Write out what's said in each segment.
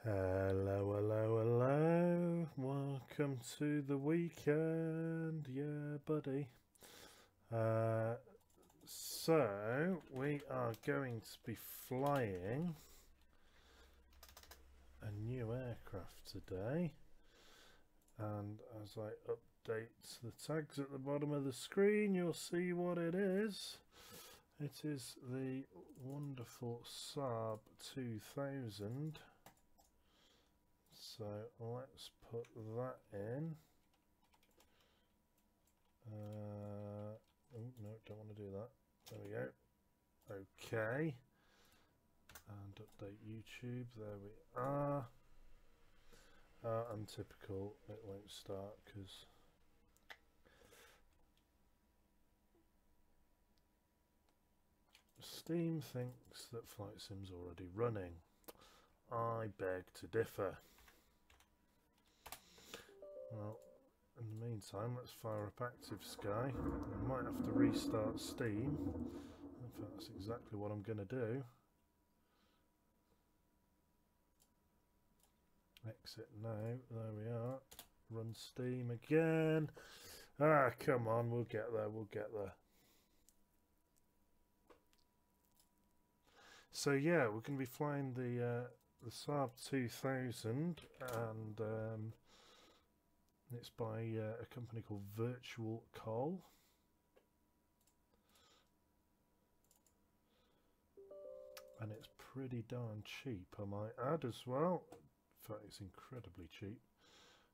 Hello, hello, hello. Welcome to the weekend. Yeah, buddy. So we are going to be flying a new aircraft today. And as I update the tags at the bottom of the screen, you'll see what it is. It is the wonderful Saab 2000. So let's put that in. Oh no, don't want to do that. There we go. Okay. And update YouTube. There we are. Untypical. It won't start because Steam thinks that Flight Sim's already running. I beg to differ. Well, in the meantime, let's fire up Active Sky. I might have to restart Steam. In fact, that's exactly what I'm going to do. Exit now. There we are. Run Steam again. Ah, come on. We'll get there. We'll get there. So yeah, we're going to be flying the Saab 2000, and it's by a company called Virtual Col. And it's pretty darn cheap, I might add, as well. In fact, it's incredibly cheap.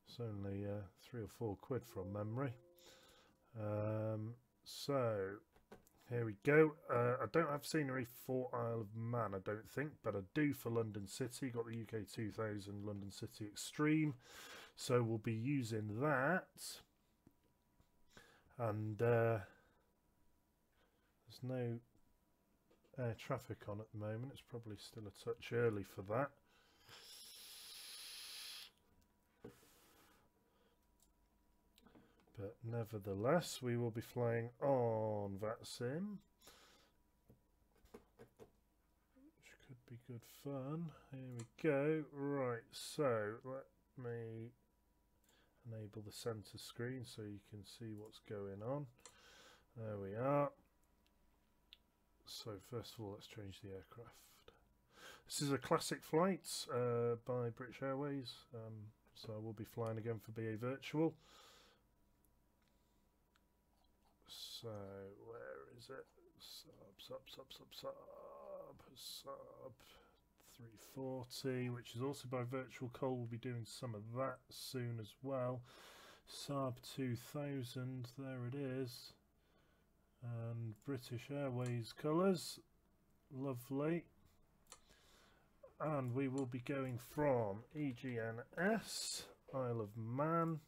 It's only 3 or 4 quid from memory. So here we go. I don't have scenery for Isle of Man, I don't think, but I do for London City. Got the UK 2000 London City Extreme. So we'll be using that, and there's no air traffic on at the moment. It's probably still a touch early for that. But nevertheless, we will be flying on VATSIM, which could be good fun. Here we go. Right, so let me enable the center screen so you can see what's going on. There we are. So first of all, let's change the aircraft. This is a classic flight by British Airways, so I will be flying again for BA Virtual. So where is it? Sub 340, which is also by Virtual Col. We'll be doing some of that soon as well. Saab 2000, there it is, and British Airways colours, lovely. And we will be going from EGNS, Isle of Man,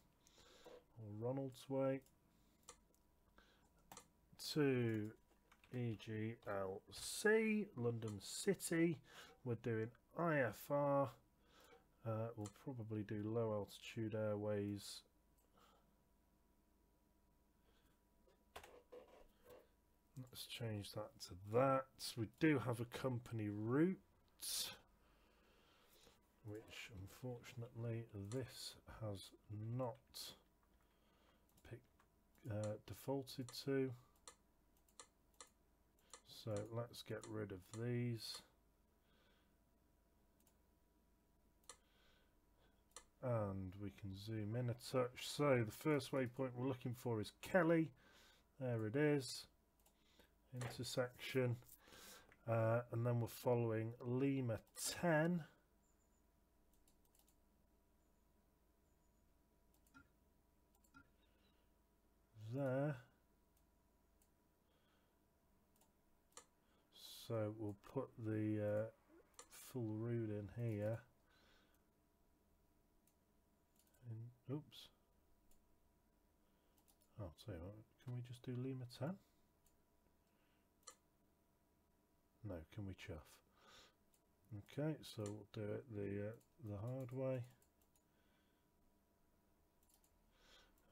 or Ronaldsway, to EGLC, London City. We're doing IFR. We'll probably do low altitude airways. Let's change that to that. We do have a company route, which unfortunately this has not defaulted to. So let's get rid of these. And we can zoom in a touch. So the first waypoint we're looking for is Kelly. There it is. Intersection. And then we're following Lima 10. There. So we'll put the full route in here. And, oops. I'll tell you what, can we just do Lima 10? No, can we chuff? Okay, so we'll do it the hard way.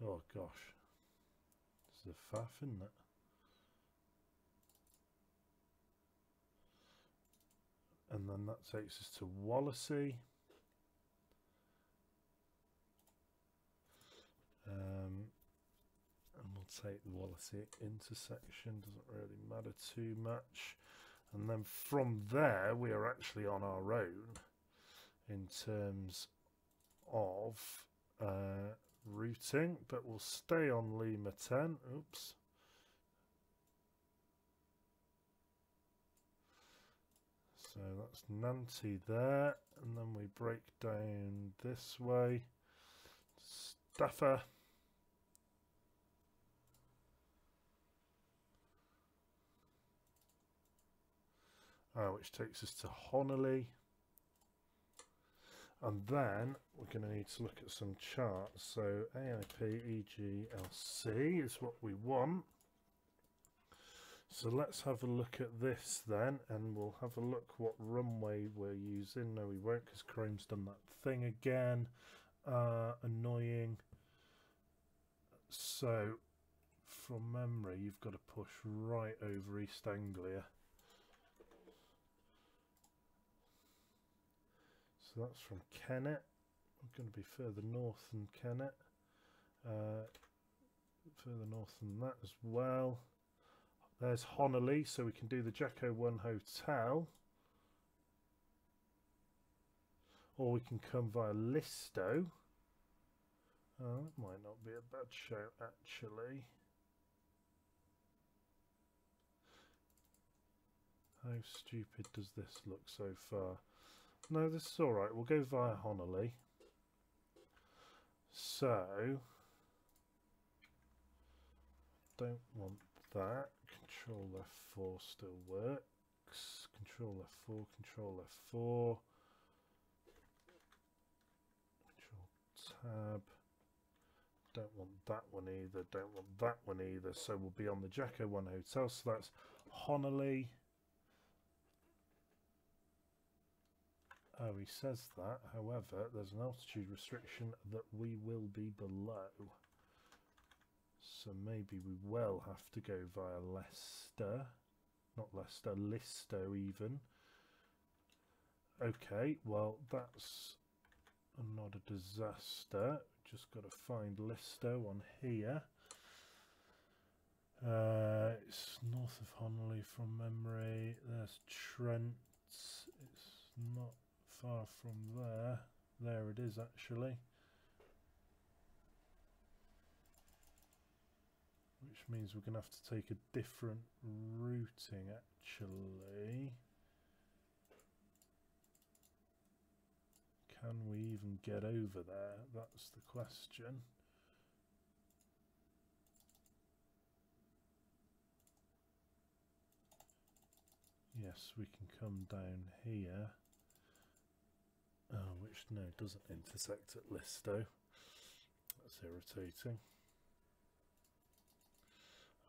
Oh gosh, this is a faff, isn't it? And then that takes us to Wallasey. take the Wallasey intersection, doesn't really matter too much. And then from there we are actually on our own in terms of routing, but we'll stay on Lima 10. Oops. So that's Nanty there, and then we break down this way. Staffer. Which takes us to Honolulu. And then we're going to need to look at some charts. So AIP EGLC is what we want. So let's have a look at this then, and we'll have a look what runway we're using. No, we won't, because Chrome's done that thing again. Annoying. So from memory, you've got to push right over East Anglia. So that's from Kennet. I'm going to be further north than Kennet. Further north than that as well. There's Honolulu, so we can do the Jacko 1 Hotel. Or we can come via Listo. That might not be a bad shout, actually. How stupid does this look so far? No, this is alright. We'll go via Honolulu. So, don't want that. Control F4 still works. Control F4, Control F4. Control Tab. Don't want that one either. Don't want that one either. So we'll be on the Jacko 1 Hotel. So that's Honolulu. Oh, he says that. However, there's an altitude restriction that we will be below. So maybe we will have to go via Leicester. Not Leicester, Listo even. Okay, well, that's not a disaster. Just got to find Listo on here. It's north of Honolulu from memory. There's Trent. It's not far from there. There it is, actually. Which means we're going to have to take a different routing, actually. Can we even get over there? That's the question. Yes, we can come down here. Which, no, doesn't intersect at Listo. That's irritating.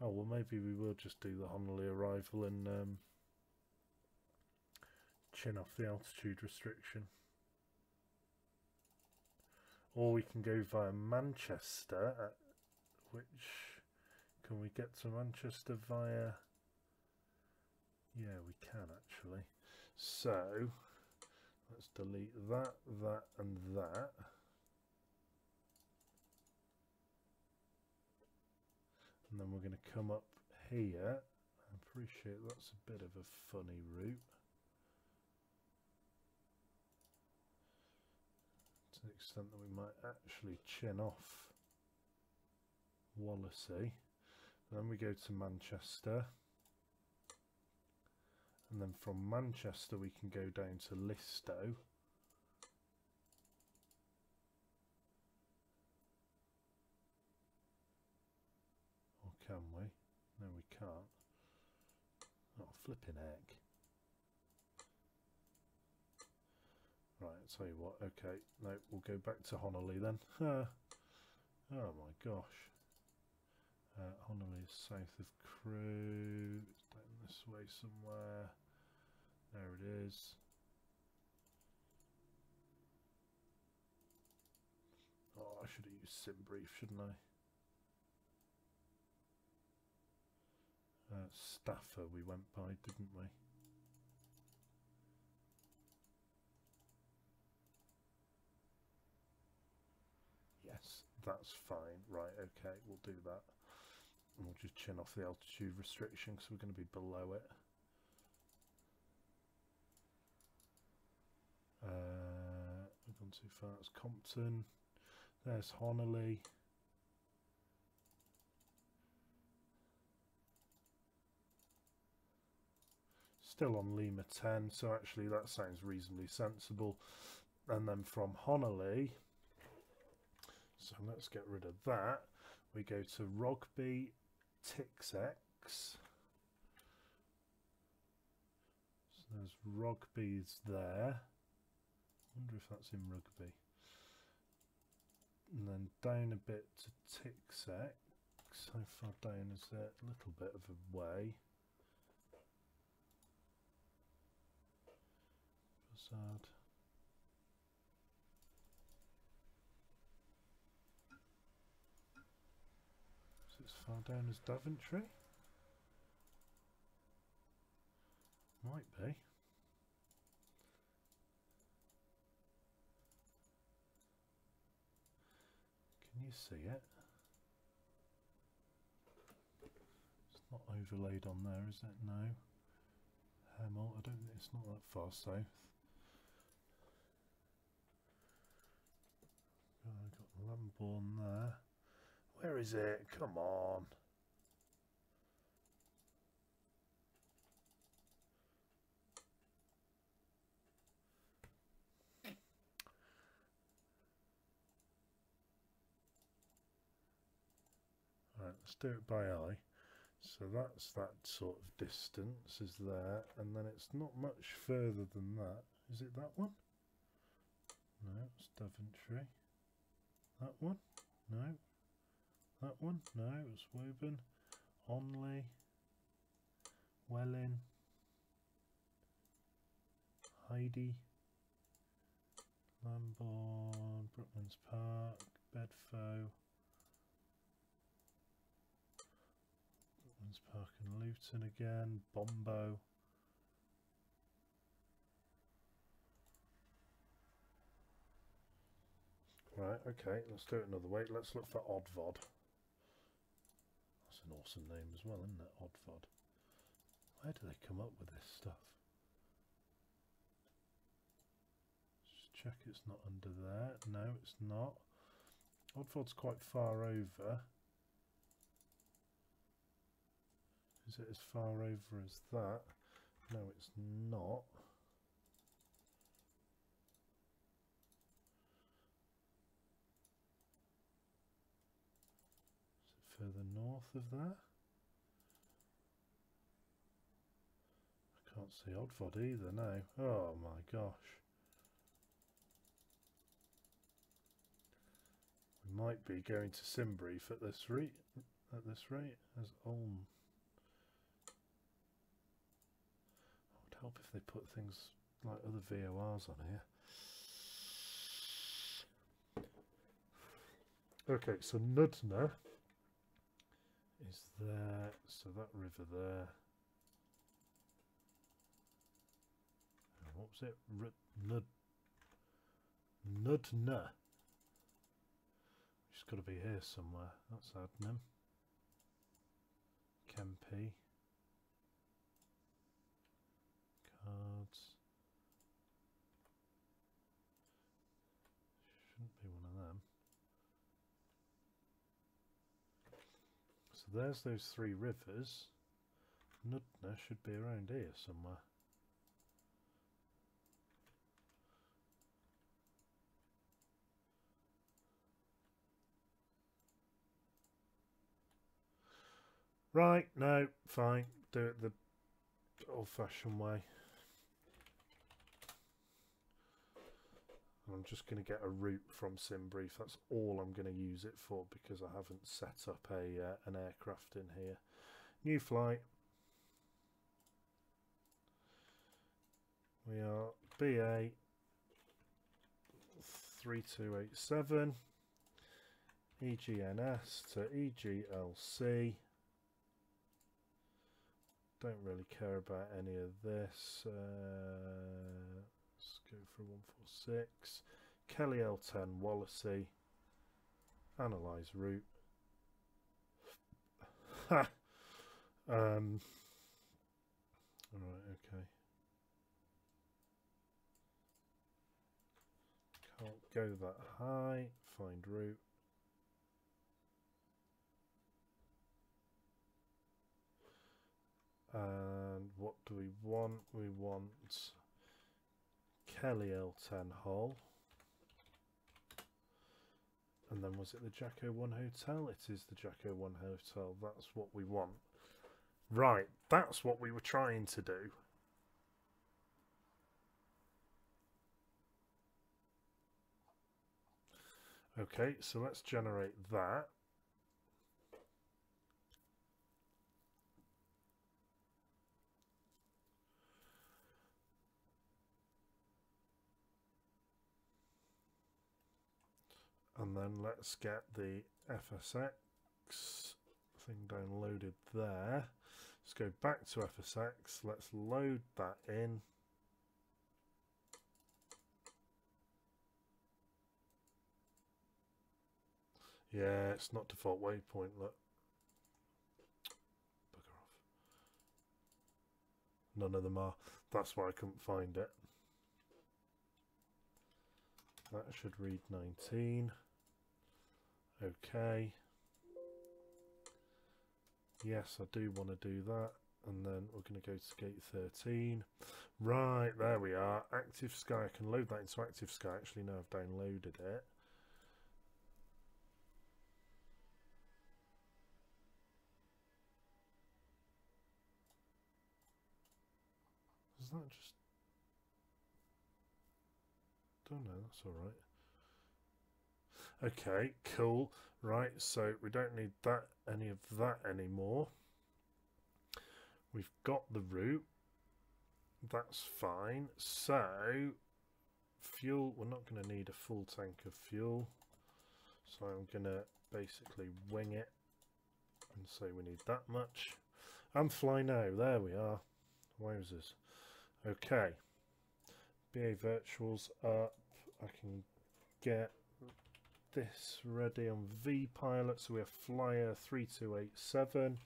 Oh, well, maybe we will just do the Honolulu arrival and chin off the altitude restriction. Or we can go via Manchester, which, can we get to Manchester via, yeah, we can actually. So, let's delete that, that and that. And then we're going to come up here. I appreciate that's a bit of a funny route. To the extent that we might actually chin off Wallasey. Then we go to Manchester. And then from Manchester we can go down to Listo. Can we? No, we can't. Oh, flipping heck. Right, I'll tell you what. Okay, no, we'll go back to Honolulu then. Oh my gosh. Honolulu is south of Crewe. It's down this way somewhere. There it is. Oh, I should have used SimBrief, shouldn't I? Staffer we went by, didn't we? Yes, that's fine. Right, okay, we'll do that. And we'll just chin off the altitude restriction because we're going to be below it. We've gone too far. It's Compton. There's Honolulu. Still on Lima 10, so actually that sounds reasonably sensible. And then from Honolulu, so let's get rid of that. We go to Rugby TX. So there's Rugby's there. Wonder if that's in Rugby. And then down a bit to TX. How far down is it? A little bit of a way. Facade. Is it as far down as Daventry? Might be. Can you see it? It's not overlaid on there, is it? No. Hemel, I don't think it's not that far south. I've got Lambourne there. Where is it? Come on. Right, let's do it by eye. So that's that sort of distance is there, and then it's not much further than that. Is it that one? No, it's Daventry. That one? No. That one? No, it's Woburn. Onley. Welling. Heidi. Lambourne. Brooklands Park. Bedfo. Brooklands Park and Luton again. Bombo. Right, okay, let's do it another way. Let's look for Oddvod. That's an awesome name as well, isn't it? Oddvod. Where do they come up with this stuff? Just check it's not under there. No, it's not. Oddvod's quite far over. Is it as far over as that? No, it's not. Further north of that? I can't see Oddvod either, no. Oh my gosh. We might be going to Simbrief at this rate. As Ulm. It would help if they put things like other VORs on here. Okay, so Nudna is there, so that river there. What was it? Nudna. It's got to be here somewhere. That's Adnam. Kempe. Cards. Shouldn't be one of them. So there's those three rivers. Nudna should be around here somewhere. Right, no, fine. Do it the old-fashioned way. I'm just going to get a route from Simbrief. That's all I'm going to use it for because I haven't set up an aircraft in here. New flight. We are BA 3287 EGNS to EGLC. Don't really care about any of this. Let's go for 146. Kelly L10 Wallasey. Analyze route. Ha! Alright, okay. Can't go that high. Find route. And what do we want? We want Kelly L10 hole. And then was it the Jacko 1 Hotel? It is the Jacko 1 Hotel. That's what we want. Right, that's what we were trying to do. Okay, so let's generate that. And then let's get the FSX thing downloaded there. Let's go back to FSX. Let's load that in. Yeah, it's not default waypoint, look. Bugger off. None of them are. That's why I couldn't find it. That should read 19. Okay. Yes, I do want to do that. And then we're going to go to gate 13. Right, there we are. Active Sky. I can load that into Active Sky. Actually, now I've downloaded it. Is that just... Don't know, that's alright. Okay, cool. Right, so we don't need that any of that anymore. We've got the route. That's fine. So, fuel, we're not going to need a full tank of fuel. So I'm going to basically wing it and say we need that much. And fly now. There we are. Wowzers. Okay. BA Virtuals up. I can get this ready on V-Pilot. So we have FSX3287.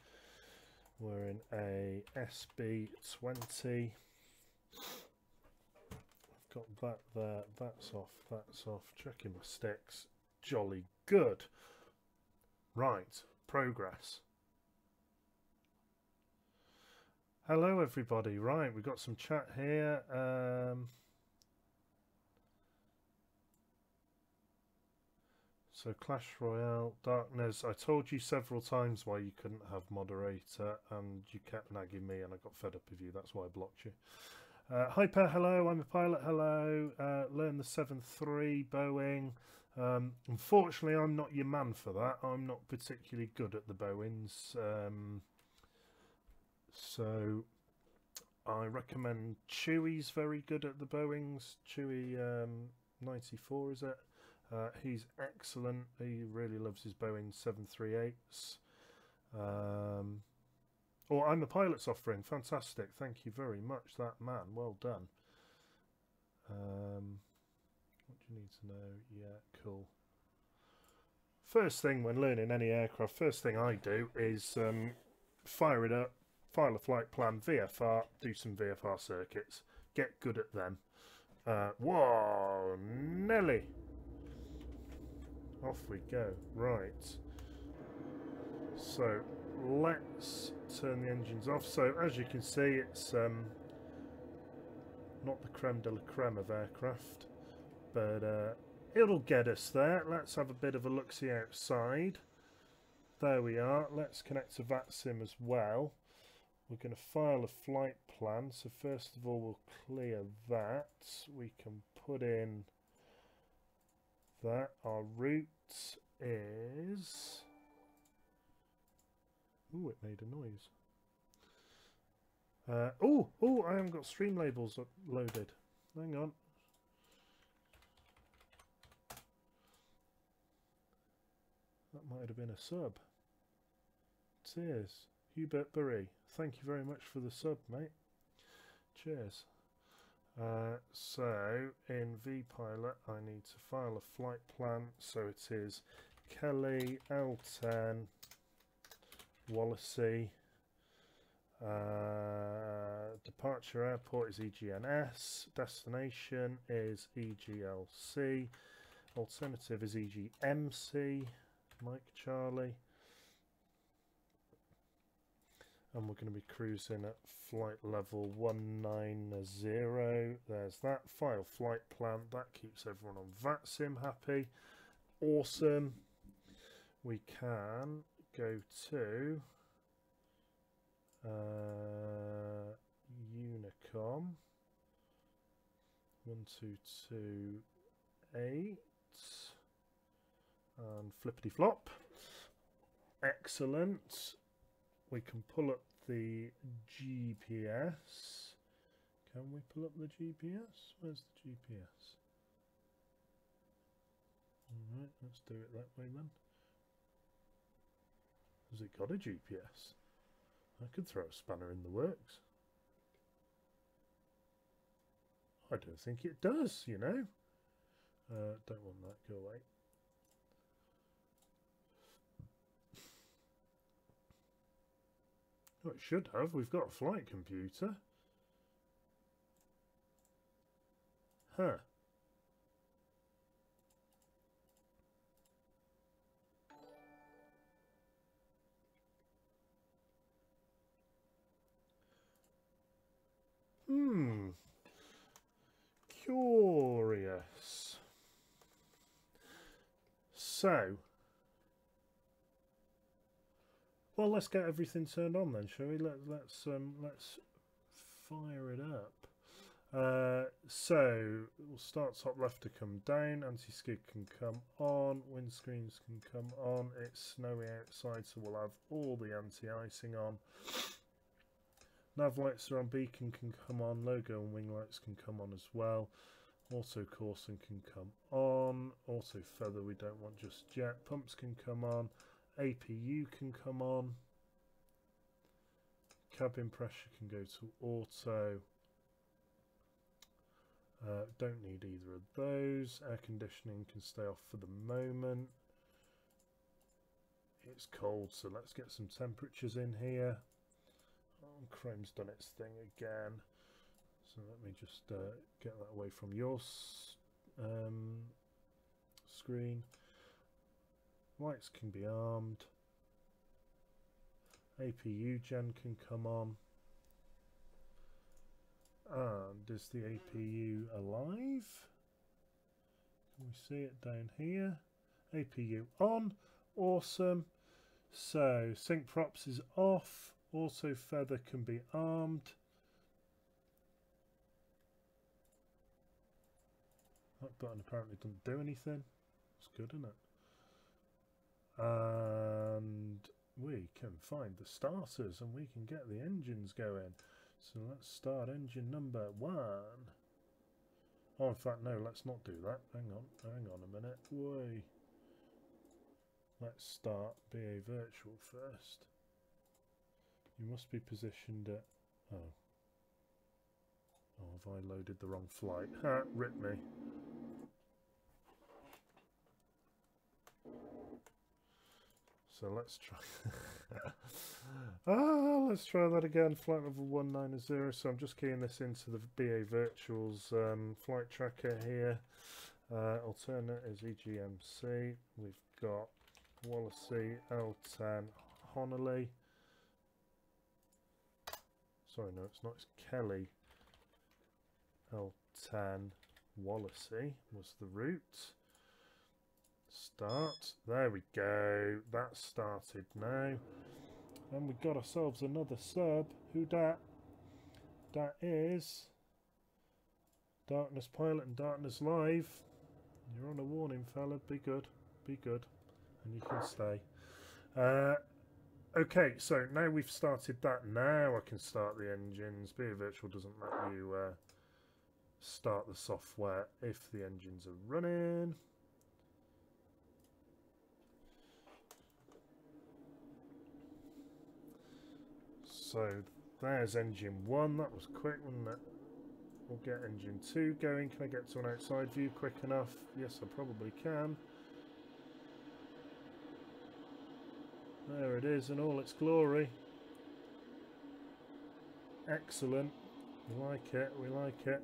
We're in a SB20. I've got that there. That's off. That's off. Checking my sticks. Jolly good. Right. Progress. Hello everybody. Right, we've got some chat here. So Clash Royale, Darkness. I told you several times why you couldn't have moderator and you kept nagging me and I got fed up with you. That's why I blocked you. Hyper, hello. I'm a pilot, hello. Learn the 7.3 Boeing. Unfortunately, I'm not your man for that. I'm not particularly good at the Boeings. So I recommend Chewy's very good at the Boeings. Chewy 94 is it? He's excellent. He really loves his Boeing 738s. Oh, I'm a pilot's offering. Fantastic. Thank you very much, that man. Well done. What do you need to know? Yeah, cool. First thing when learning any aircraft, first thing I do is fire it up, file a flight plan, VFR, do some VFR circuits. Get good at them. Whoa, Nelly. Off we go. Right. So let's turn the engines off. So as you can see, it's not the creme de la creme of aircraft, but it'll get us there. Let's have a bit of a look-see outside. There we are. Let's connect to VATSIM as well. We're going to file a flight plan. So first of all, we'll clear that. We can put in that. Our route is... Ooh, it made a noise. Oh, I haven't got stream labels loaded. Hang on. That might have been a sub. Cheers. Hubert Burry. Thank you very much for the sub, mate. Cheers. So, in V-Pilot, I need to file a flight plan. So it is Kelly L10 Wallasey. Departure airport is EGNS. Destination is EGLC. Alternative is EGMC. Mike Charlie. And we're going to be cruising at flight level 190. There's that. File flight plan. That keeps everyone on VATSIM happy. Awesome. We can go to Unicom 1228 and flippity flop. Excellent. We can pull up the GPS. Can we pull up the GPS? Where's the GPS? Alright, let's do it that way then. Has it got a GPS? I could throw a spanner in the works. I don't think it does, you know. Don't want that, go away. Oh, it should have. We've got a flight computer. Huh. Curious. So, well, let's get everything turned on then, shall we? Let's fire it up. So we'll start top left to come down. Anti-skid can come on. Windscreens can come on. It's snowy outside, so we'll have all the anti-icing on. Nav lights are on. Beacon can come on. Logo and wing lights can come on as well. Auto coursing can come on. Auto feather we don't want just yet. Pumps can come on. APU can come on. Cabin pressure can go to auto. Don't need either of those. Air conditioning can stay off for the moment. It's cold, so let's get some temperatures in here. Oh, Chrome's done its thing again. So let me just get that away from your screen. Lights can be armed. APU gen can come on. And is the APU alive? Can we see it down here? APU on. Awesome. So sync props is off. Auto feather can be armed. That button apparently doesn't do anything. It's good, isn't it? And we can find the starters and we can get the engines going. So let's start engine number 1. Oh, in fact, no, let's not do that. Hang on a minute. Wait. Let's start BA Virtual first. You must be positioned at... Oh, have I loaded the wrong flight? Ha, rip me. So let's try. Let's try that again. Flight level 190. So I'm just keying this into the BA Virtuals flight tracker here. Alternate is EGMC. We've got Wallasey L10 Honolly. Sorry, no, it's not. It's Kelly. L10 Wallasey was the route. Start. There we go. That's started now. And we've got ourselves another sub. Who dat? That is Darkness Pilot and Darkness Live. You're on a warning, fella. Be good. Be good. And you can stay. Okay, so now we've started that. Now I can start the engines. BA Virtual doesn't let you start the software if the engines are running. So there's engine 1. That was quick, wasn't it? We'll get engine 2 going. Can I get to an outside view quick enough? Yes, I probably can. There it is in all its glory. Excellent. We like it, we like it.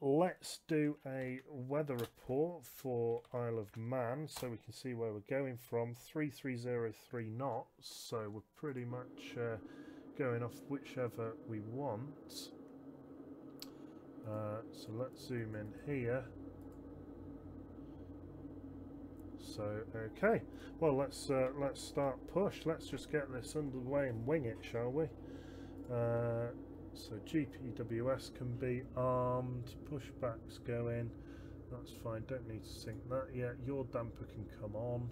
Let's do a weather report for Isle of Man so we can see where we're going from. 3303 knots, so we're pretty much going off whichever we want. So let's zoom in here. So okay, well let's start push. Let's just get this underway and wing it, shall we? So GPWS can be armed, pushbacks go in, that's fine, don't need to sync that yet. Your damper can come on.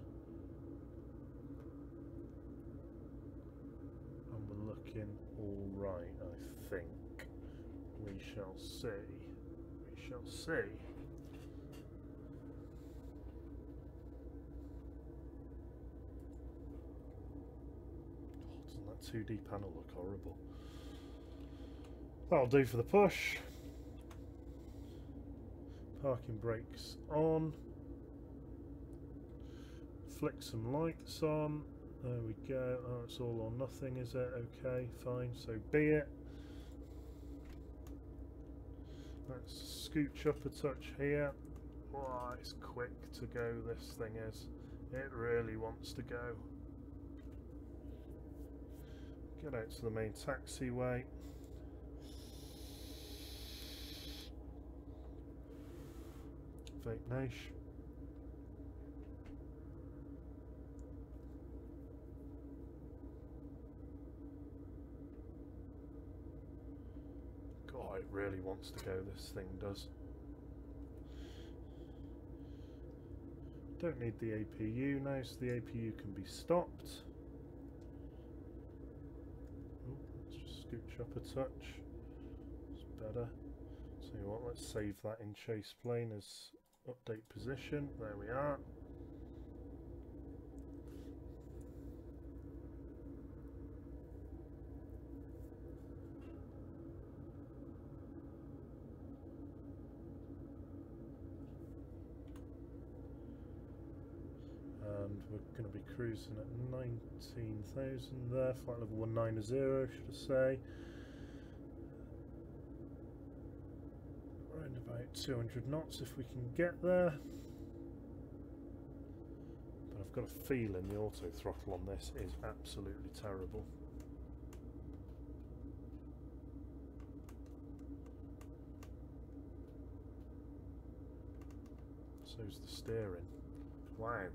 And we're looking alright, I think. We shall see. We shall see. Oh, doesn't that 2D panel look horrible? That'll do for the push. Parking brakes on. Flick some lights on. There we go. Oh, it's all or nothing, is it? Okay, fine. So be it. Let's scooch up a touch here. Oh, it's quick to go, this thing is. It really wants to go. Get out to the main taxiway. Vape Nash. God, it really wants to go, this thing does. Don't need the APU now, so the APU can be stopped. Oh, let's just scooch up a touch. It's better. So you know what, let's save that in chase plane as update position. There we are. And we're going to be cruising at 19,000 there, flight level 190 should I say. Around about 200 knots if we can get there. But I've got a feeling the auto throttle on this is absolutely terrible. So's the steering. Wow.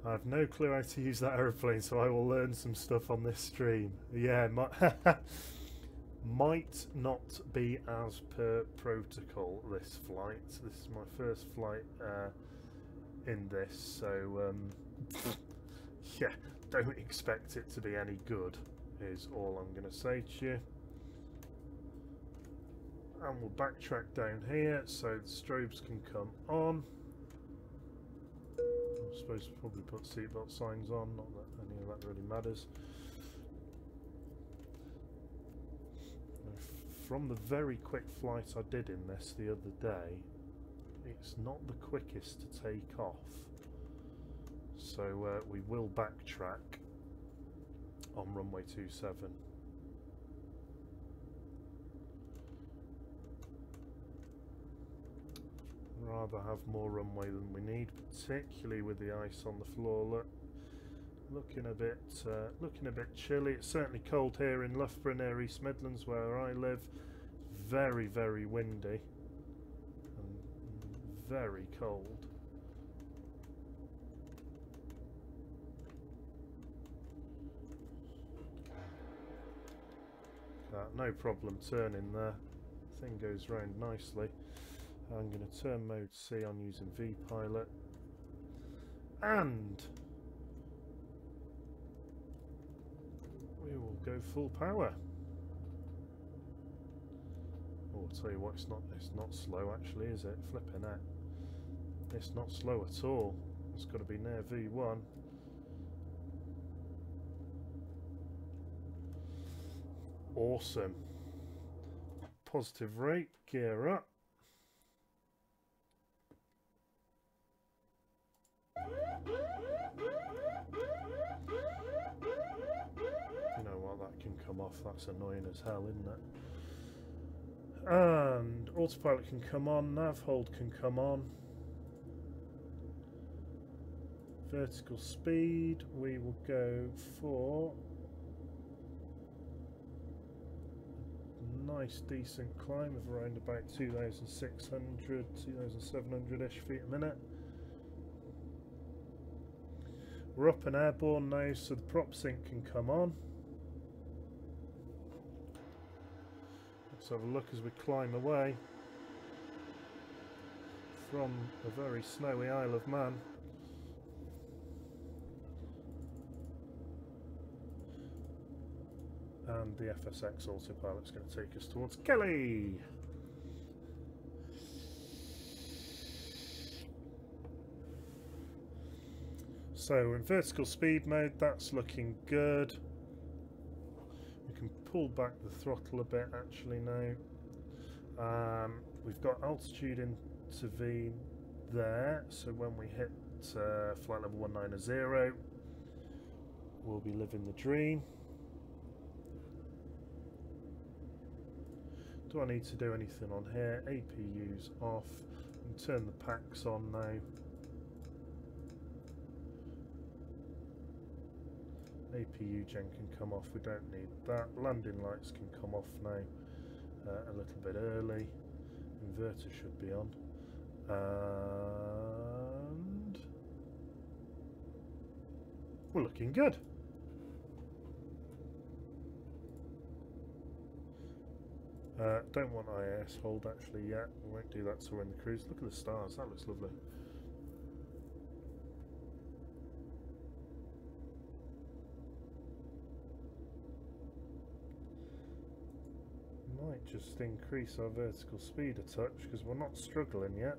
I have no clue how to use that aeroplane, so I will learn some stuff on this stream. Yeah, might not be as per protocol this flight. This is my first flight in this, so yeah, don't expect it to be any good, is all I'm going to say to you. And we'll backtrack down here so the strobes can come on. I'm supposed to probably put seatbelt signs on, not that any of that really matters. From the very quick flight I did in this the other day, it's not the quickest to take off. So we will backtrack on runway 27. Rather have more runway than we need, particularly with the ice on the floor. Looking a bit chilly. It's certainly cold here in Loughborough near East Midlands where I live. Very, very windy and very cold. No problem turning there. Thing goes round nicely. I'm going to turn mode C on using V-Pilot, and we will go full power. Oh, I'll tell you what, it's not slow actually, is it? Flipping it. It's not slow at all. It's got to be near V1. Awesome. Positive rate, gear up. come off. That's annoying as hell, isn't it? And autopilot can come on, nav hold can come on. Vertical speed, we will go for a nice decent climb of around about 2,600, 2,700-ish feet a minute. We're up and airborne now, so the prop sync can come on. Let's have a look as we climb away from a very snowy Isle of Man. And the FSX autopilot's going to take us towards Kelly. So we're in vertical speed mode, that's looking good. We can pull back the throttle a bit actually now. We've got altitude intervene there, so when we hit flight level 190, we'll be living the dream. Do I need to do anything on here? APU's off, and turn the packs on now. APU gen can come off, we don't need that. Landing lights can come off now a little bit early. Inverter should be on. And we're looking good. Don't want IAS hold actually yet. We won't do that till we're in the cruise. Look at the stars, that looks lovely. Might just increase our vertical speed a touch because we're not struggling yet.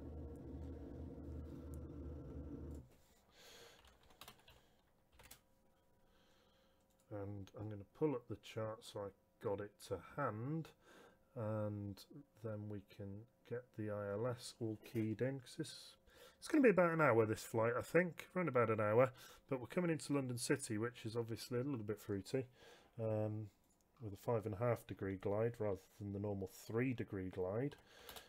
And I'm going to pull up the chart so I got it to hand, and then we can get the ILS all keyed in, because it's going to be about an hour this flight, I think, around about an hour, but we're coming into London City, which is obviously a little bit fruity, with a 5.5 degree glide rather than the normal 3 degree glide.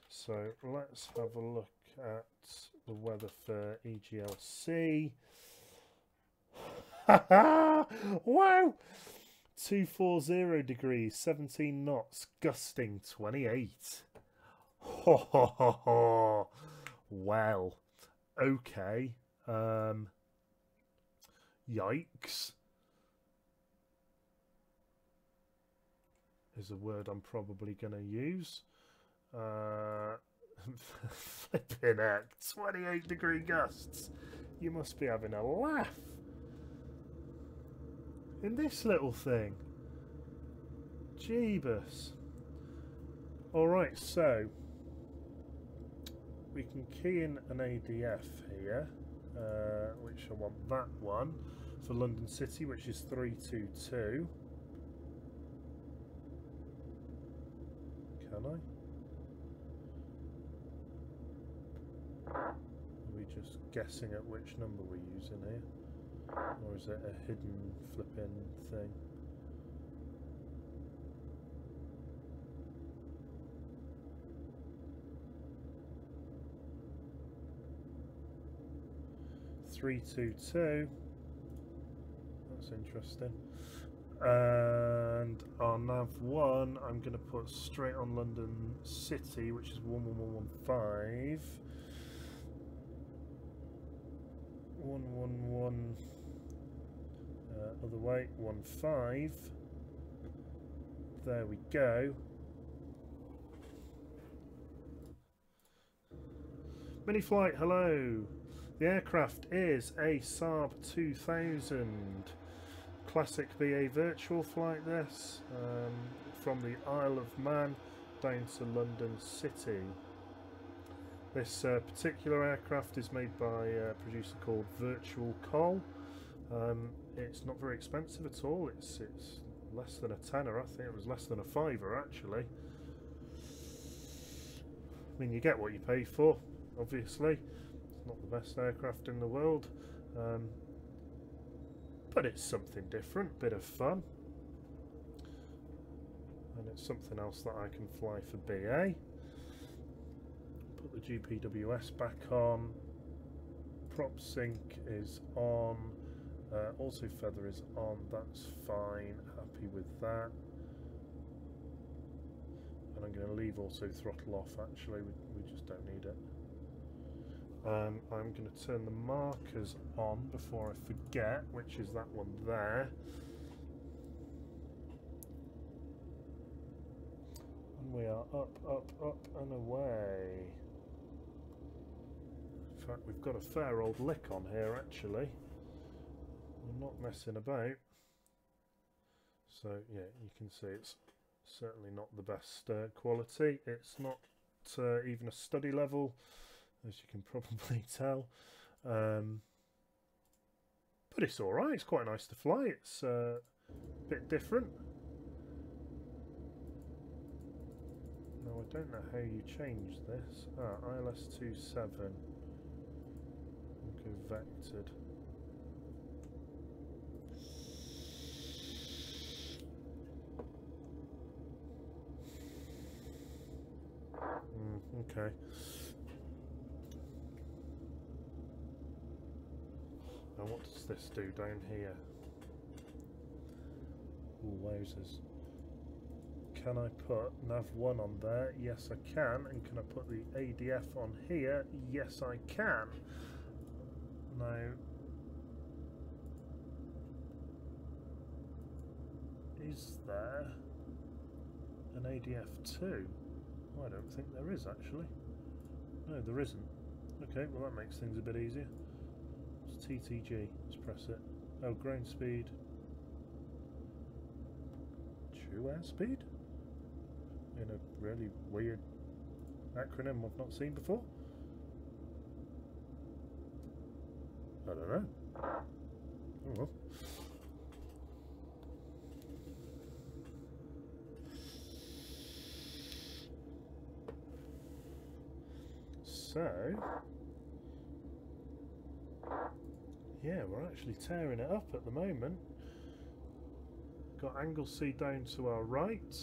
So let's have a look at the weather for EGLC. Wow! 240 degrees, 17 knots, gusting 28. Ho ho ho ho. Well, okay. Yikes is a word I'm probably going to use. Flipping heck, 28 degree gusts. You must be having a laugh in this little thing. Jeebus. Alright, so we can key in an ADF here, which I want that one for London City, which is 322. Can I? Are we just guessing at which number we're using here? Or is it a hidden flipping thing? (322). That's interesting. And our nav1 I'm going to put straight on London City, which is 11115. 111 other way, 15. There we go. Mini flight, hello. The aircraft is a Saab 2000 classic BA virtual flight, this, from the Isle of Man down to London City. This particular aircraft is made by a producer called Virtual Col. It's not very expensive at all. It's less than a tenner. I think it was less than a fiver actually. I mean, you get what you pay for, obviously. It's not the best aircraft in the world, but it's something different, bit of fun. and it's something else that I can fly for BA. Put the GPWS back on. Prop sync is on. Also feather is on. That's fine. Happy with that. And I'm going to leave auto throttle off. Actually, we just don't need it. I'm going to turn the markers on before I forget, which is that one there. And we are up, up, up and away. In fact, we've got a fair old lick on here actually. We're not messing about. So yeah, you can see it's certainly not the best quality. It's not even a study level, as you can probably tell. But it's alright, it's quite nice to fly. It's a bit different. Now I don't know how you change this. ILS27. We'll go vectored. Okay. Now what does this do down here? Ooh, wowzers. Can I put nav1 on there? Yes I can. And can I put the ADF on here? Yes I can. Now, is there an ADF2? Oh, I don't think there is actually. No, there isn't. Okay, well that makes things a bit easier. It's TTG. Let's press it. Oh, ground speed. True airspeed? In a really weird acronym I've not seen before. I don't know. Oh well. So, yeah, we're actually tearing it up at the moment. Got angle C down to our right.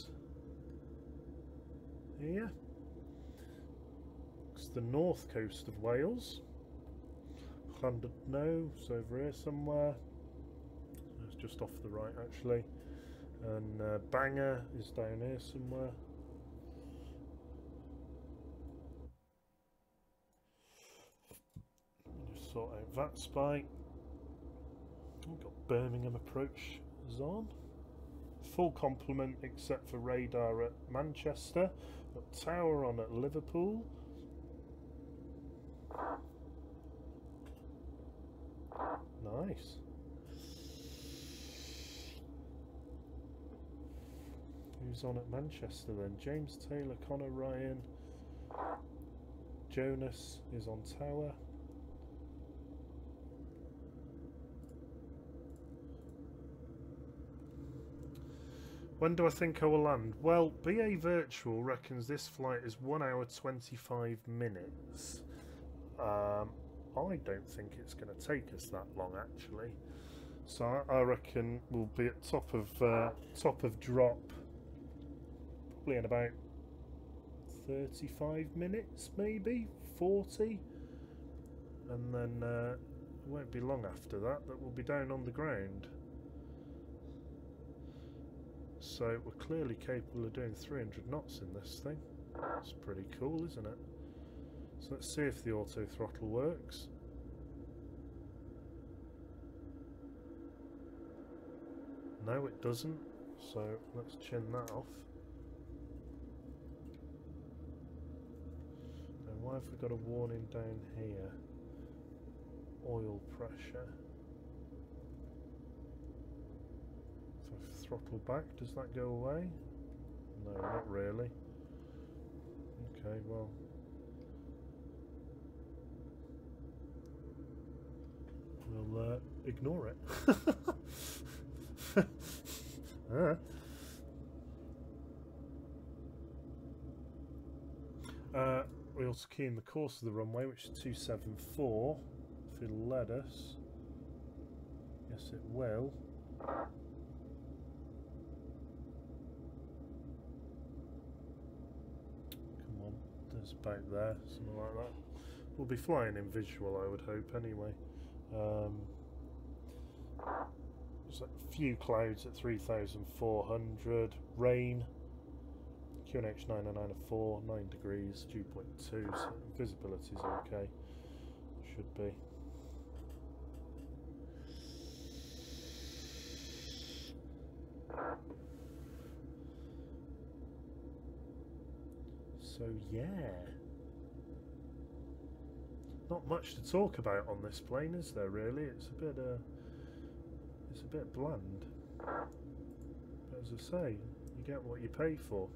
Here. It's the north coast of Wales. Llandudno is over here somewhere. It's just off the right actually. And Bangor is down here somewhere. Just sort out that spike. We've got Birmingham approach is on. Full complement except for radar at Manchester. Got tower on at Liverpool. Nice. Who's on at Manchester then? James Taylor, Connor Ryan. Jonas is on tower. When do I think I will land? Well, BA Virtual reckons this flight is 1 hour 25 minutes. I don't think it's going to take us that long actually. So I reckon we'll be at top of drop probably in about 35 minutes, maybe 40, and then it won't be long after that we'll be down on the ground. So we're clearly capable of doing 300 knots in this thing. It's pretty cool, isn't it? So let's see if the auto throttle works. No, it doesn't. So let's chin that off. And why have we got a warning down here? Oil pressure. If I throttle back, does that go away? No, not really. Okay, well. We'll ignore it. We also key in the course of the runway, which is 274. If it'll let us. Yes, it will. millimeters, about there, something like that. We'll be flying in visual, I would hope, anyway. There's a few clouds at 3,400, rain, QNH 90904, 9 degrees, dew point 2, so visibility's okay, should be. So yeah, not much to talk about on this plane, is there? Really, it's a bit bland. But as I say, you get what you pay for.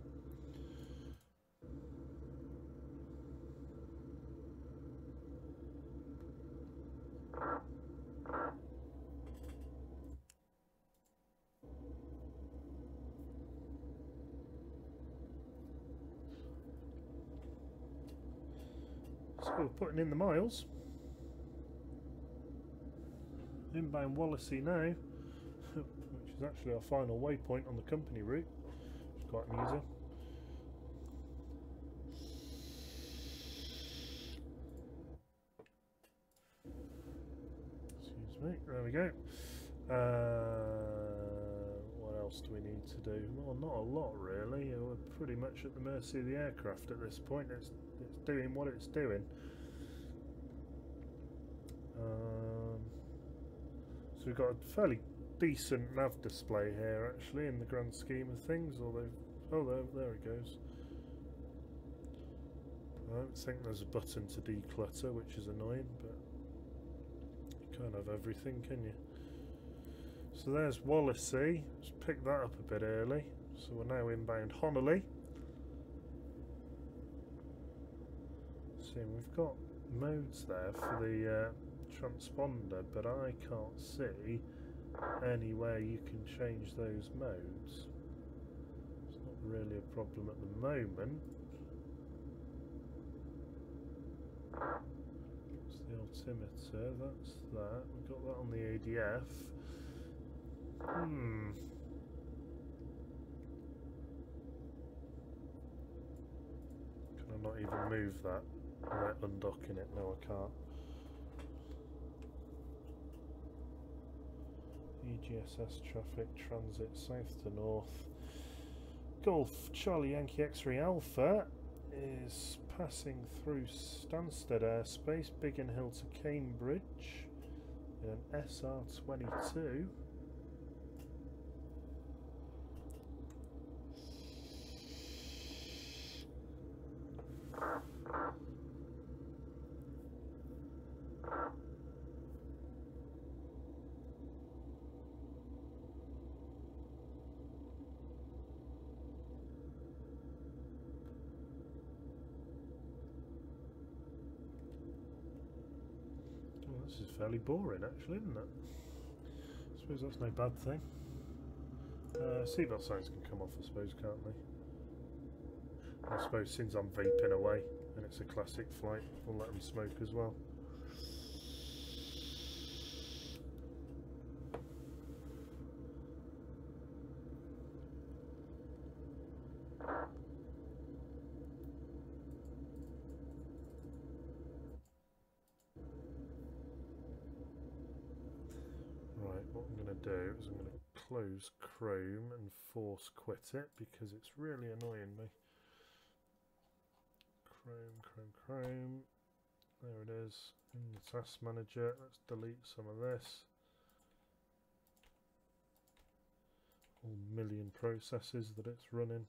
So we're putting in the miles. Inbound Wallasey now, which is actually our final waypoint on the company route, which is quite amusing. Excuse me, there we go. What else do we need to do? Well, not a lot really. We're pretty much at the mercy of the aircraft at this point. It's doing what it's doing. So we've got a fairly decent nav display here actually in the grand scheme of things, although, oh there it goes. I don't think there's a button to declutter, which is annoying, but you can't have everything, can you? So there's Wallasey, let's pick that up a bit early. So we're now inbound Honolulu. See, we've got modes there for the transponder, but I can't see anywhere you can change those modes. It's not really a problem at the moment. It's the altimeter, that's that. We've got that on the ADF. Can I not even move that without undocking it? No, I can't. EGSS traffic transit south to north. Golf Charlie Yankee X-ray Alpha is passing through Stansted airspace, Biggin Hill to Cambridge in an SR22. This is fairly boring actually, isn't it? I suppose that's no bad thing. Seatbelt signs can come off, I suppose, can't they? I suppose since I'm vaping away and it's a classic flight, we'll let them smoke as well. What I'm going to do is I'm going to close Chrome and force quit it because it's really annoying me. Chrome. There it is in the task manager. Let's delete some of this. All million processes that it's running.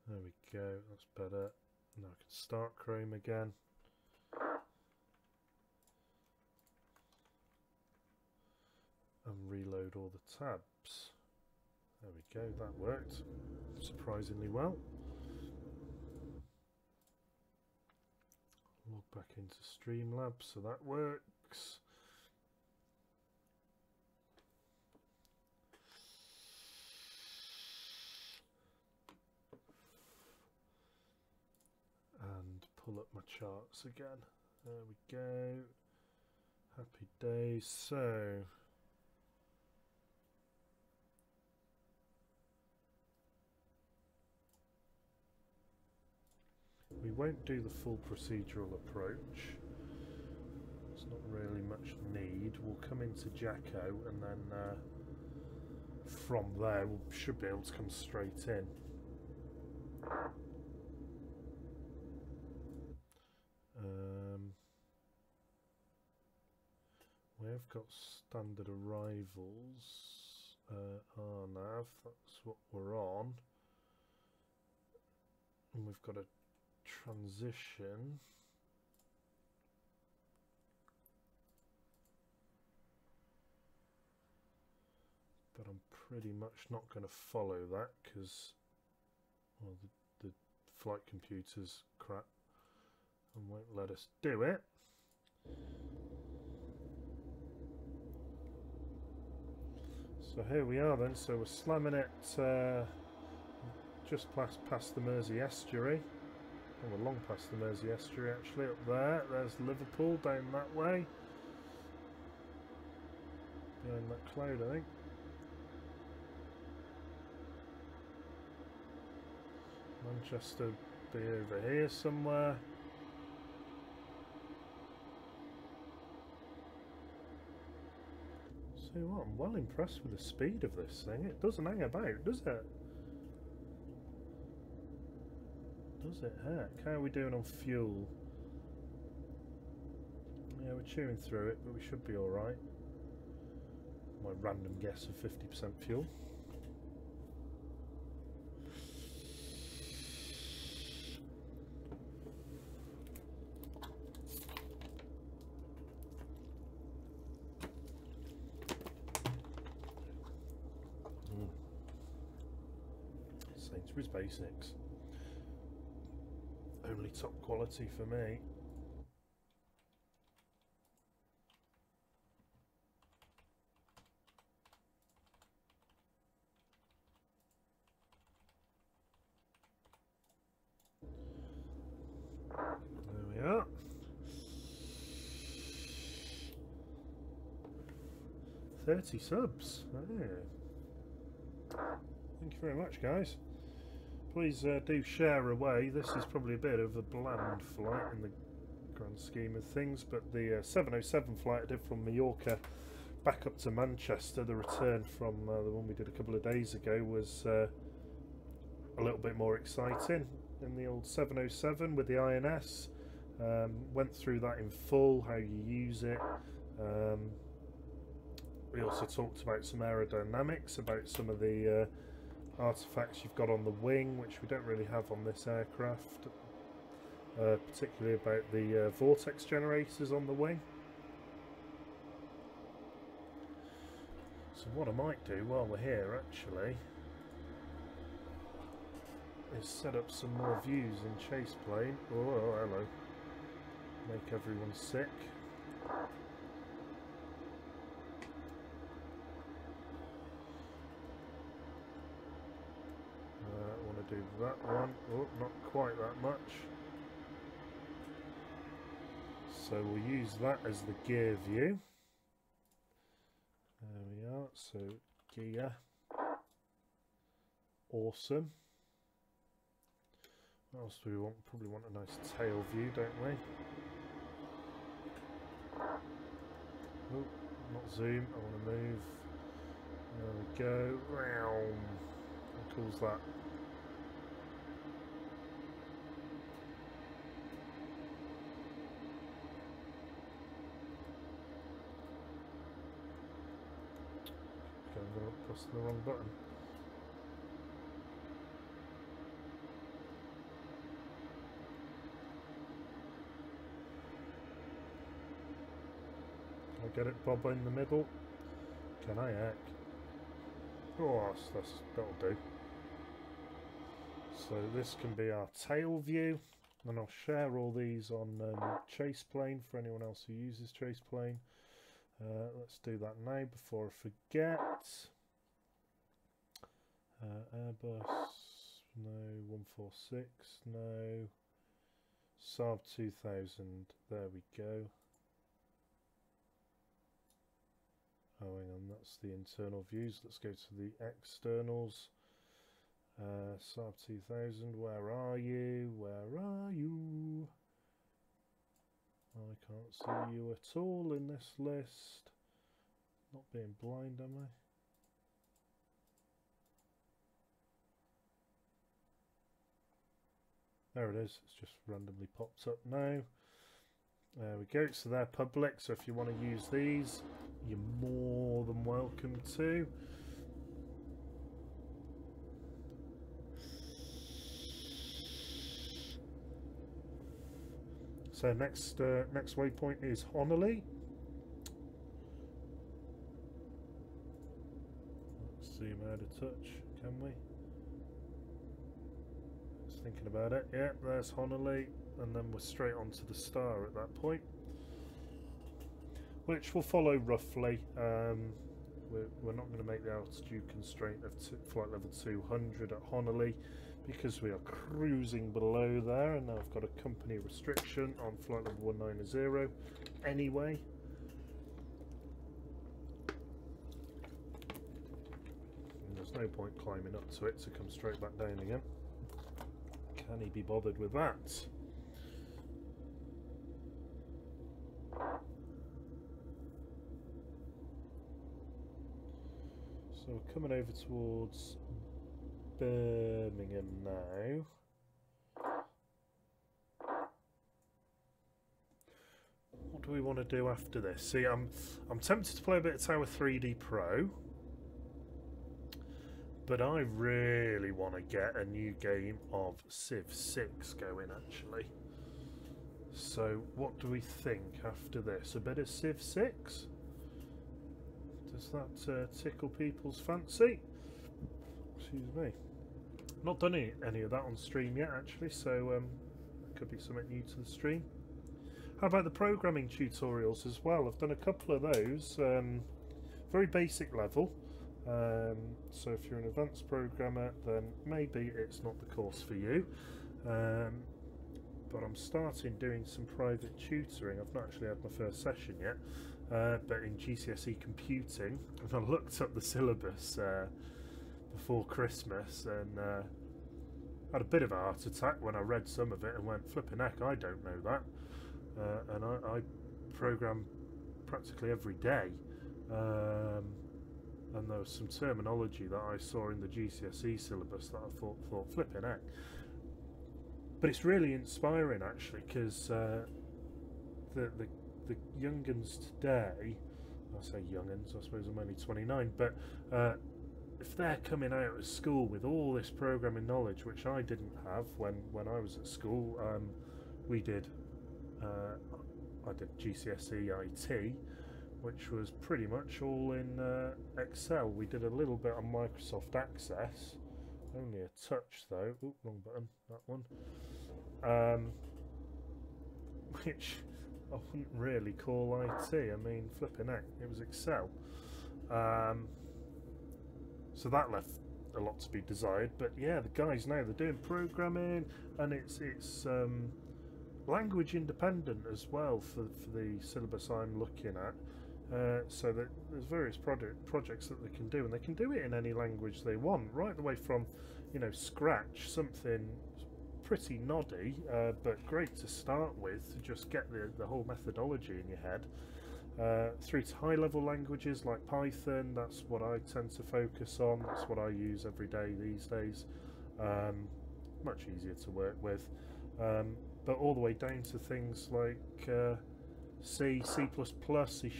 There we go, that's better. Now I can start Chrome again. And reload all the tabs. There we go, that worked surprisingly well. Log back into Streamlabs, so that works. pull up my charts again. There we go. Happy days. So we won't do the full procedural approach. There's not really much need. We'll come into Jacko and then from there we should be able to come straight in. We've got standard arrivals, RNAV, that's what we're on. And we've got a transition. But I'm pretty much not going to follow that because, well, the flight computer's crap and won't let us do it. So here we are then, so we're slamming it just past the Mersey estuary. Oh, we're long past the Mersey estuary actually, up there. There's Liverpool down that way. Behind that cloud, I think. Manchester be over here somewhere. See what, I'm well impressed with the speed of this thing. It doesn't hang about, does it? Does it? Heck, how are we doing on fuel? Yeah, we're chewing through it, but we should be alright. My random guess of 50% fuel. Sainsbury's Basics. Only top quality for me. There we are. 30 subs. Oh. Thank you very much, guys. Please do share away. This is probably a bit of a bland flight in the grand scheme of things, but the 707 flight I did from Mallorca back up to Manchester, the return from the one we did a couple of days ago, was a little bit more exciting in the old 707 with the INS. Went through that in full, how you use it. We also talked about some aerodynamics, about some of the artifacts you've got on the wing, which we don't really have on this aircraft, particularly about the vortex generators on the wing. So what I might do while we're here actually is set up some more views in chase plane. Oh, hello. Make everyone sick. Do that one. Oh, not quite that much. So we'll use that as the gear view. There we are. So gear. Awesome. What else do we want? Probably want a nice tail view, don't we? Oh, not zoom. I want to move. There we go. How cool's that? I'm going to press the wrong button. Can I get it, Bob, in the middle? Can I, heck? Oh, that'll do. So this can be our tail view, and I'll share all these on chase plane for anyone else who uses chase plane. Let's do that now before I forget. Airbus, no. 146, no. Saab 2000, there we go. Oh, hang on, that's the internal views. Let's go to the externals. Saab 2000, where are you? Where are you? I can't see you at all in this list. Not being blind, am I? There it is. It's just randomly popped up now. There we go. So they're public. So if you want to use these, you're more than welcome to. So next waypoint is Honolulu. Let's zoom out a touch, can we? Just thinking about it. Yeah, there's Honolulu, and then we're straight on to the star at that point, which will follow roughly. We're not going to make the altitude constraint of flight level 200 at Honolulu, because we are cruising below there, and now I've got a company restriction on flight level 190 anyway. And there's no point climbing up to it to come straight back down again. Can he be bothered with that? So we're coming over towards Birmingham now. What do we want to do after this? See, I'm tempted to play a bit of Tower 3D Pro, but I really want to get a new game of Civ 6 going actually. So what do we think after this? A bit of Civ 6? Does that tickle people's fancy? Excuse me. Not done any of that on stream yet actually, so could be something new to the stream. How about the programming tutorials as well? I've done a couple of those, very basic level. So if you're an advanced programmer, then maybe it's not the course for you. But I'm starting doing some private tutoring. I've not actually had my first session yet, but in GCSE computing, and I looked up the syllabus before Christmas, and had a bit of a heart attack when I read some of it and went, flipping heck, I don't know that. And I program practically every day, and there was some terminology that I saw in the GCSE syllabus that I thought flipping heck. But it's really inspiring actually, because the young'uns today, I say young'uns, I suppose I'm only 29, but if they're coming out of school with all this programming knowledge, which I didn't have when I was at school, we did. I did GCSE IT, which was pretty much all in Excel. We did a little bit on Microsoft Access, only a touch though. Oop, wrong button, that one. Which I wouldn't really call IT. I mean, flipping heck, it was Excel. So that left a lot to be desired. But yeah, the guys now, they're doing programming, and it's language independent as well for the syllabus I'm looking at. So that there's various projects that they can do, and they can do it in any language they want, right the way from, you know, scratch, something pretty noddy, but great to start with, to just get the whole methodology in your head, through to high-level languages like Python. That's what I tend to focus on. That's what I use every day these days. Much easier to work with. But all the way down to things like C, C++, C#.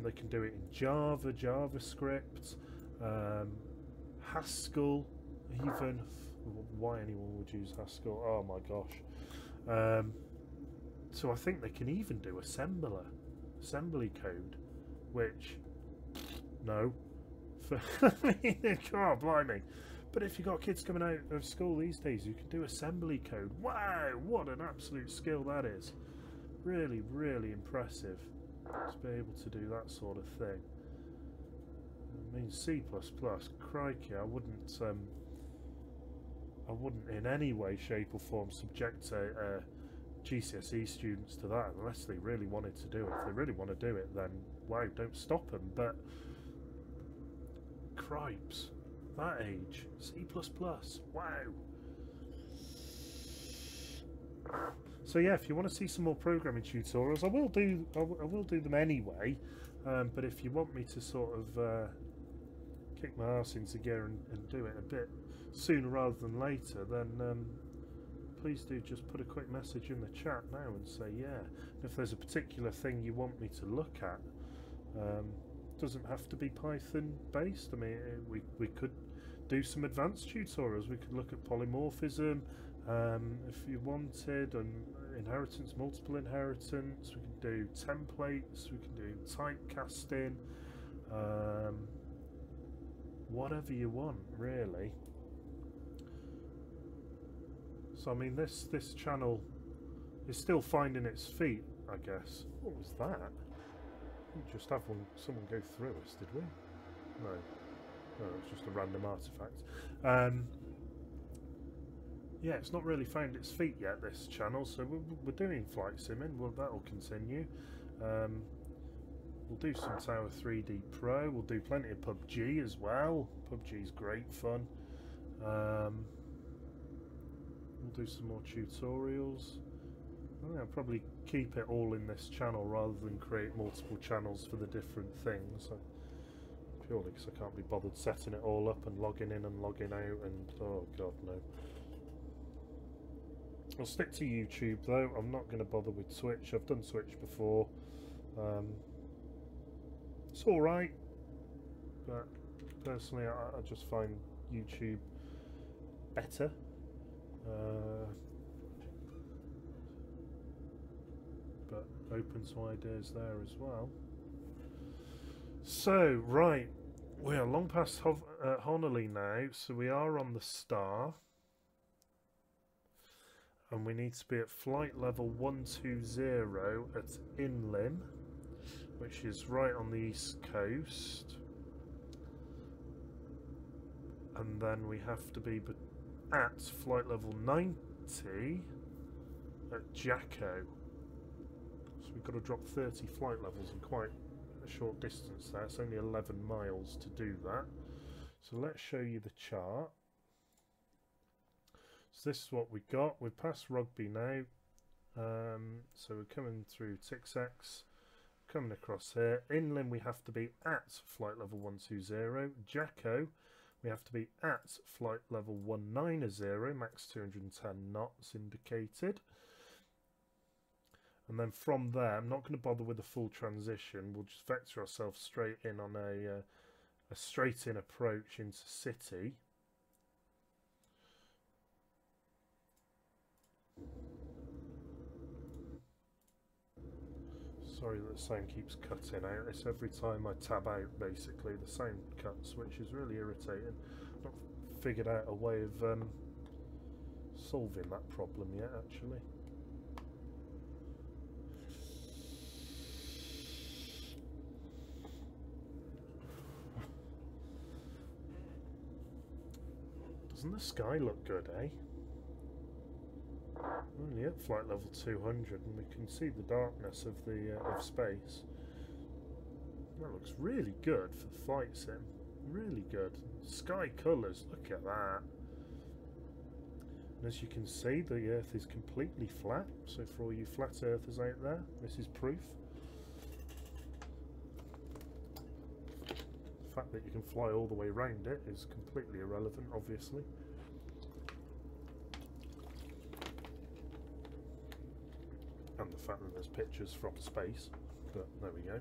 They can do it in Java, JavaScript, Haskell, even. Why anyone would use Haskell? Oh my gosh. So I think they can even do assembly code, which, no. God, blimey. But if you've got kids coming out of school these days who can do assembly code, wow, what an absolute skill that is. Really, really impressive to be able to do that sort of thing. I mean, C++, crikey, I I wouldn't in any way, shape or form subject GCSE students to that unless they really wanted to do it. If they really want to do it, then wow, don't stop them. But cripes, that age, C++, wow. So yeah, if you want to see some more programming tutorials, I will do them anyway. But if you want me to sort of kick my arse into gear and do it a bit sooner rather than later, then please do just put a quick message in the chat now and say yeah. If there's a particular thing you want me to look at, doesn't have to be Python based. I mean, we could do some advanced tutorials. We could look at polymorphism if you wanted, and inheritance, multiple inheritance. We can do templates, we can do typecasting, whatever you want really. So I mean, this channel is still finding its feet, I guess. What was that? We didn't just have someone go through us, did we? No, it's just a random artifact. Yeah, it's not really found its feet yet, this channel, so we're doing flight simming. Well, that'll continue. We'll do some Tower 3D Pro. We'll do plenty of PUBG as well. PUBG's great fun. We'll do some more tutorials. I think I'll probably keep it all in this channel rather than create multiple channels for the different things. Purely because I can't be bothered setting it all up and logging in and logging out and oh god no. I'll stick to YouTube though. I'm not going to bother with Twitch. I've done Twitch before. It's alright, but personally I just find YouTube better. But open to ideas there as well. So, right, we are long past Honolulu now, so we are on the star. And we need to be at flight level 120 at Inlim, which is right on the east coast. And then we have to be at flight level 90 at Jacko. So we've got to drop 30 flight levels in quite a short distance there. It's only 11 miles to do that. So let's show you the chart. So this is what we got. We're past Rugby now. So we're coming through Tixex, coming across here. Inland we have to be at flight level 120. Jacko we have to be at flight level 190, max 210 knots indicated. And then from there, I'm not going to bother with a full transition. We'll just vector ourselves straight in on a straight in approach into city. Sorry that the sound keeps cutting out. It's every time I tab out, basically, the sound cuts, which is really irritating. I've not figured out a way of solving that problem yet, actually. Doesn't the sky look good, eh? Only at flight level 200 and we can see the darkness of the of space. That looks really good for the flight sim. Really good. Sky colours, look at that. And as you can see, the Earth is completely flat. So for all you flat earthers out there, this is proof. The fact that you can fly all the way around it is completely irrelevant, obviously. And the fact that there's pictures from space, but there we go.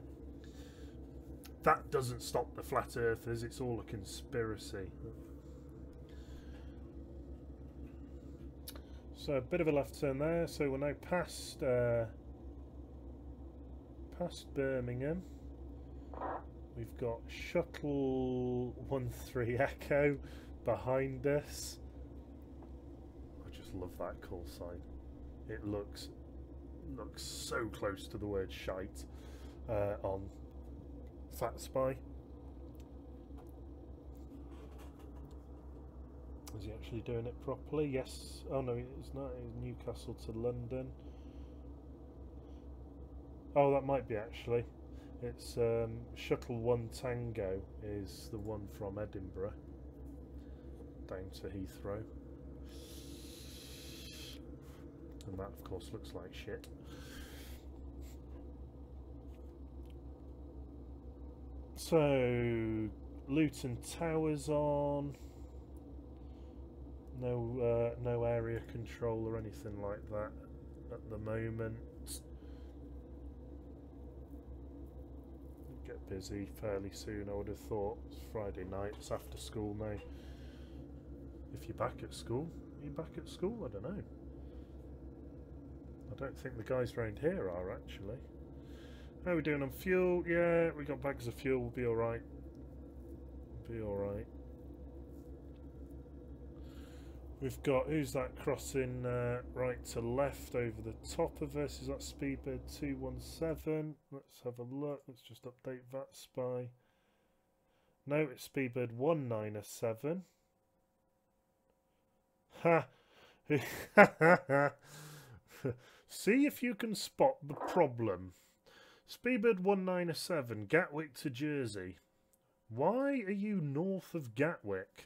That doesn't stop the flat earthers, it's all a conspiracy. So a bit of a left turn there, so we're now past Birmingham. We've got Shuttle 13 Echo behind us. I just love that call sign. It looks so close to the word shite on Fat Spy. Is he actually doing it properly? Yes. Oh no, it's not. It's Newcastle to London. Oh, that might be actually. It's Shuttle 1 Tango is the one from Edinburgh down to Heathrow. And that, of course, looks like shit. So, Luton Tower's on. No area control or anything like that at the moment. Get busy fairly soon, I would have thought. It's Friday night, it's after school now. If you're back at school, are you back at school? I don't know. I don't think the guys round here are actually. How are we doing on fuel? Yeah, we got bags of fuel, we'll be alright. Be alright. We've got, who's that crossing right to left over the top of us? Is that Speedbird 217? Let's have a look. Let's just update that spy. No, it's Speedbird 1907. Ha! See if you can spot the problem. Speedbird 1907, Gatwick to Jersey. Why are you north of Gatwick?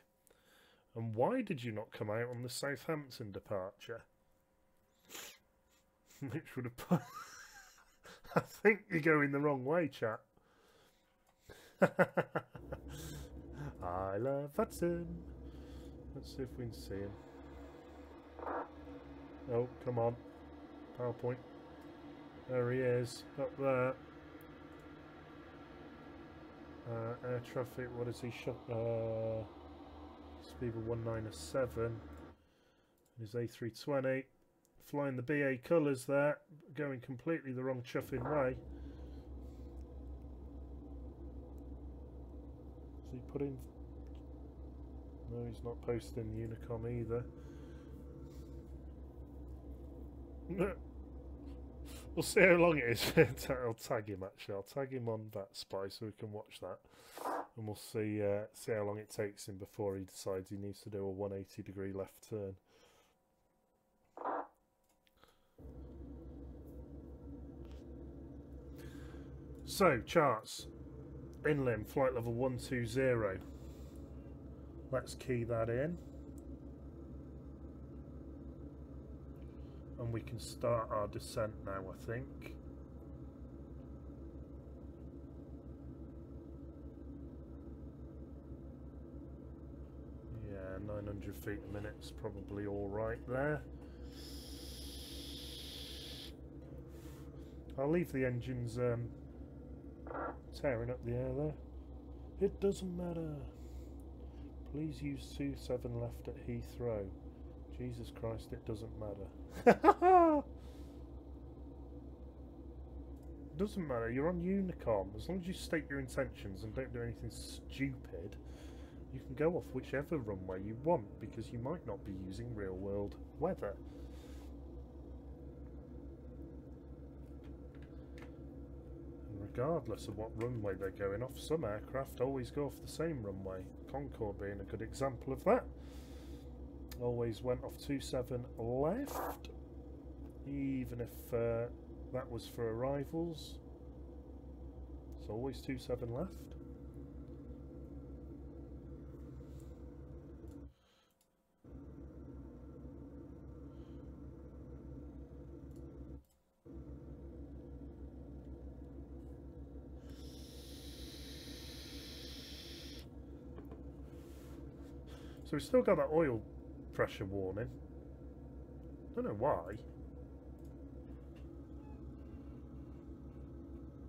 And why did you not come out on the Southampton departure? Which would have put... I think you're going the wrong way, chap. I love Hudson. Let's see if we can see him. Oh, come on. PowerPoint. There he is. Up there. Air traffic, what is he shot? Speedbird 1907. His A320. Flying the BA colours there. Going completely the wrong chuffing way. Is he putting... No, he's not posting Unicom either. We'll see how long it is. I'll tag him actually. I'll tag him on that spy so we can watch that. And we'll see how long it takes him before he decides he needs to do a 180-degree left turn. So, charts. Inland, flight level 120. Let's key that in. And we can start our descent now, I think. Yeah, 900 feet a minute's probably alright there. I'll leave the engines tearing up the air there. It doesn't matter. Please use 27 left at Heathrow. Jesus Christ, it doesn't matter. Doesn't matter, you're on Unicom. As long as you state your intentions and don't do anything stupid, you can go off whichever runway you want, because you might not be using real world weather. And regardless of what runway they're going off, some aircraft always go off the same runway. Concorde being a good example of that. Always went off 27 left, even if that was for arrivals. It's always 27 left. So we've still got that oil pressure warning. Don't know why. I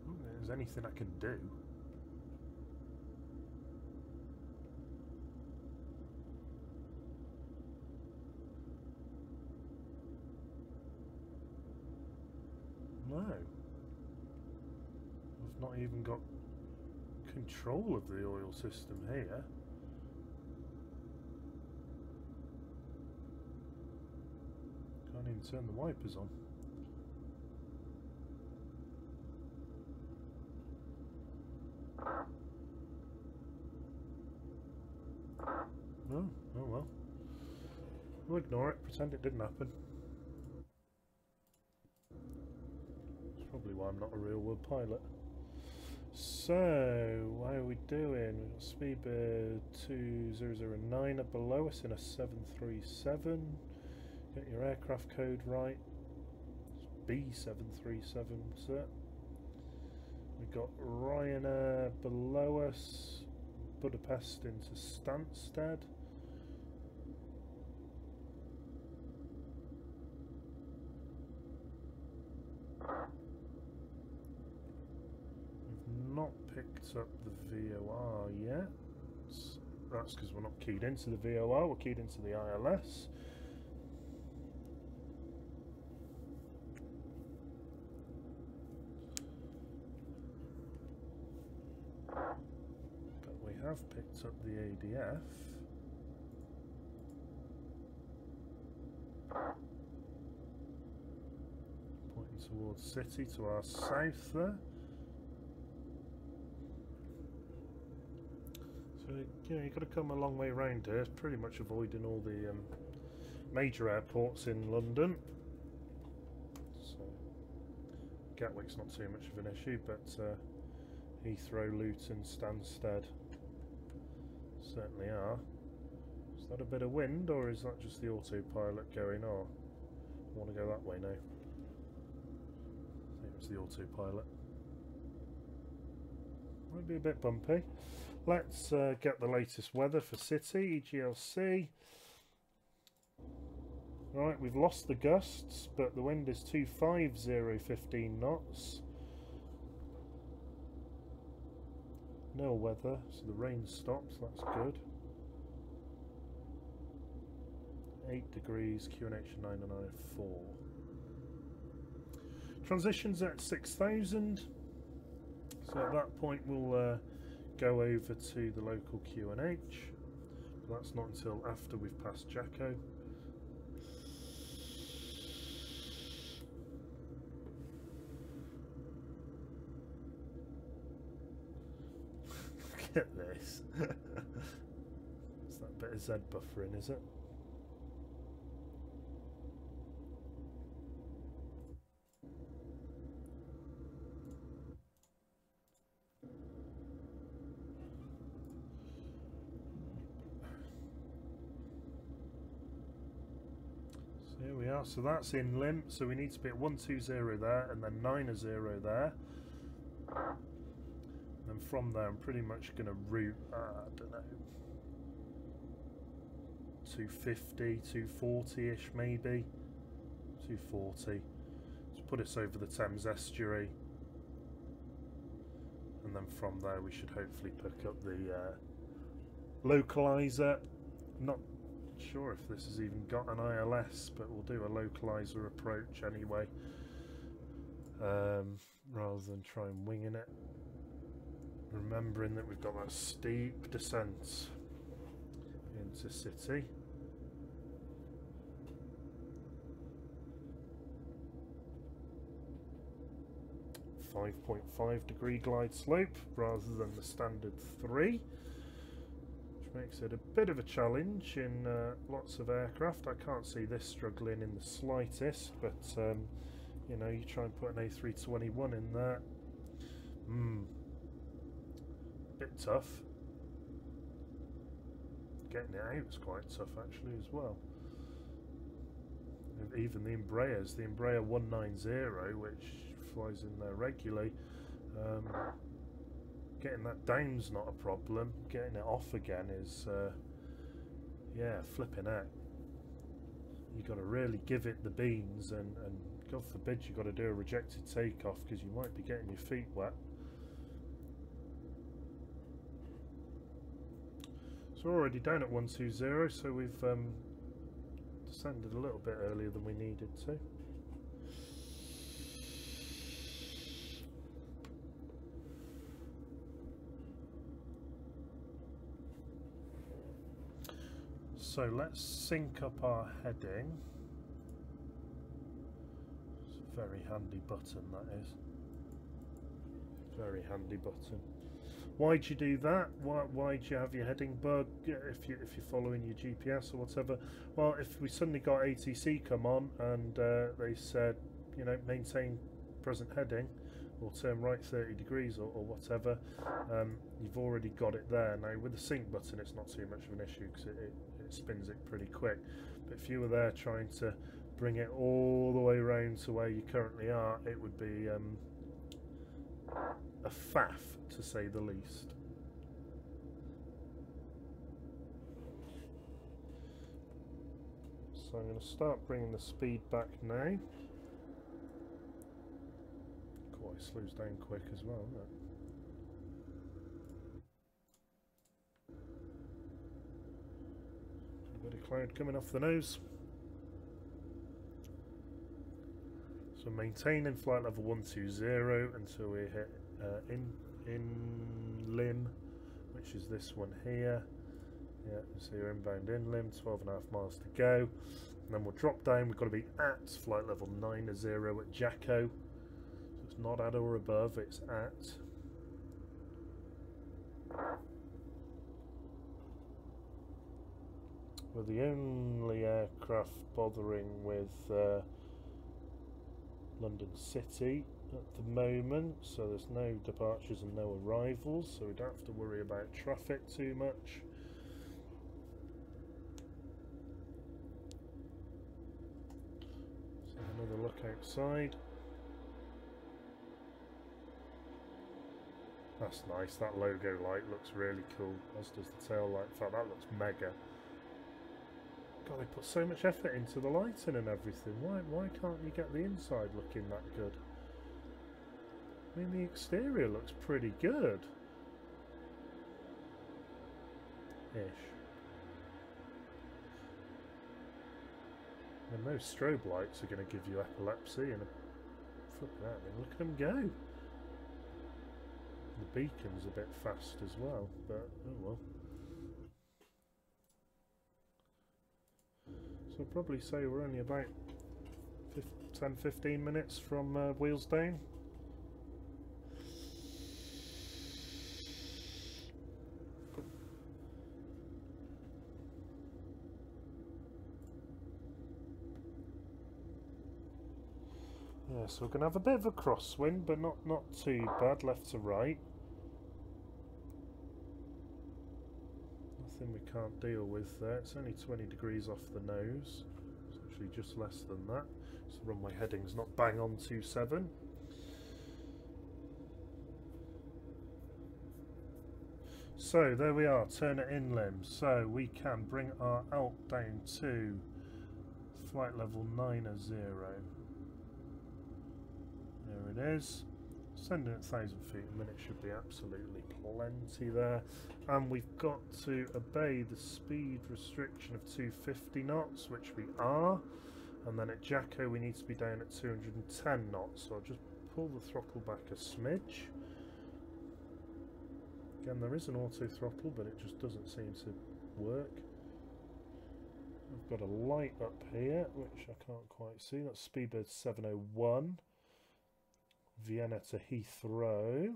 don't think there's anything I can do. No. I've not even got control of the oil system here. Can't even turn the wipers on. Oh well. We'll ignore it, pretend it didn't happen. That's probably why I'm not a real world pilot. So, how are we doing? We've got Speedbird 2009 up below us in a 737. Get your aircraft code right. It's B737, sir. We've got Ryanair below us, Budapest into Stansted. We've not picked up the VOR yet. That's because we're not keyed into the VOR, we're keyed into the ILS. Have picked up the ADF. Pointing towards City to our south there. So you know, you've got to come a long way around here, pretty much avoiding all the major airports in London. So Gatwick's not too much of an issue, but Heathrow, Luton, Stansted certainly are. Is that a bit of wind, or is that just the autopilot going? Oh, I want to go that way now. I think it's the autopilot. Might be a bit bumpy. Let's get the latest weather for City, EGLC. Right, we've lost the gusts, but the wind is 250, 15 knots. Nil weather, so the rain stops, that's good. 8 degrees, QNH 994. Transitions at 6,000. So at that point we'll go over to the local QNH. But that's not until after we've passed Jacko. Look at this. It's that bit of Z buffering, is it? So here we are. So that's in limp. So we need to be at 120 there, and then 90 there. And from there, I'm pretty much going to route, I don't know, 250, 240-ish maybe. 240. Just put us over the Thames estuary. And then from there, we should hopefully pick up the localizer. Not sure if this has even got an ILS, but we'll do a localizer approach anyway. Rather than try and winging it. Remembering that we've got that steep descent into City. A 5.5 degree glide slope rather than the standard 3, which makes it a bit of a challenge in lots of aircraft. I can't see this struggling in the slightest, but you know, you try and put an A321 in there. Bit tough. Getting it out is quite tough actually as well. And even the Embraers, the Embraer 190, which flies in there regularly, getting that down's not a problem. Getting it off again is, yeah, flipping out. You got to really give it the beans, and God forbid you got to do a rejected takeoff because you might be getting your feet wet. So we're already down at 120, so we've descended a little bit earlier than we needed to. So let's sync up our heading. It's a very handy button, that is. Very handy button. Why'd you do that? Why'd you have your heading bug if you're following your GPS or whatever? Well, if we suddenly got ATC come on and they said, you know, maintain present heading or turn right 30 degrees or whatever, you've already got it there. Now with the sync button it's not too much of an issue because it spins it pretty quick, but if you were there trying to bring it all the way around to where you currently are, it would be a faff, to say the least. So I'm going to start bringing the speed back now. Quite slows down quick as well, isn't it? A bit of cloud coming off the nose. So maintaining flight level 120 until we hit in limb, which is this one here. Yeah, so you're inbound in limb, 12.5 miles to go. And then we'll drop down. We've got to be at flight level 90 at Jacko. So it's not at or above, it's at. We're the only aircraft bothering with London City at the moment, so there's no departures and no arrivals, so we don't have to worry about traffic too much. So another look outside. That's nice, that logo light looks really cool, as does the tail light. In fact, that looks mega. God, they put so much effort into the lighting and everything. Why can't you get the inside looking that good? I mean, the exterior looks pretty good. Ish. And those strobe lights are going to give you epilepsy and look at that, look at them go. The beacon's a bit fast as well, but oh well. So I'll probably say we're only about 10-15 minutes from wheels down. Yeah, so we're going to have a bit of a crosswind, but not too bad, left to right. Nothing we can't deal with there. It's only 20 degrees off the nose. It's actually just less than that. So the runway heading's not bang on 27. So there we are, turn it in limb. So we can bring our alt down to flight level 90. There it is. Sending at 1,000 feet a minute should be absolutely plenty there. And we've got to obey the speed restriction of 250 knots, which we are. And then at Jacko we need to be down at 210 knots. So I'll just pull the throttle back a smidge. Again, there is an auto throttle, but it just doesn't seem to work. I've got a light up here, which I can't quite see. That's Speedbird 701. Vienna to Heathrow.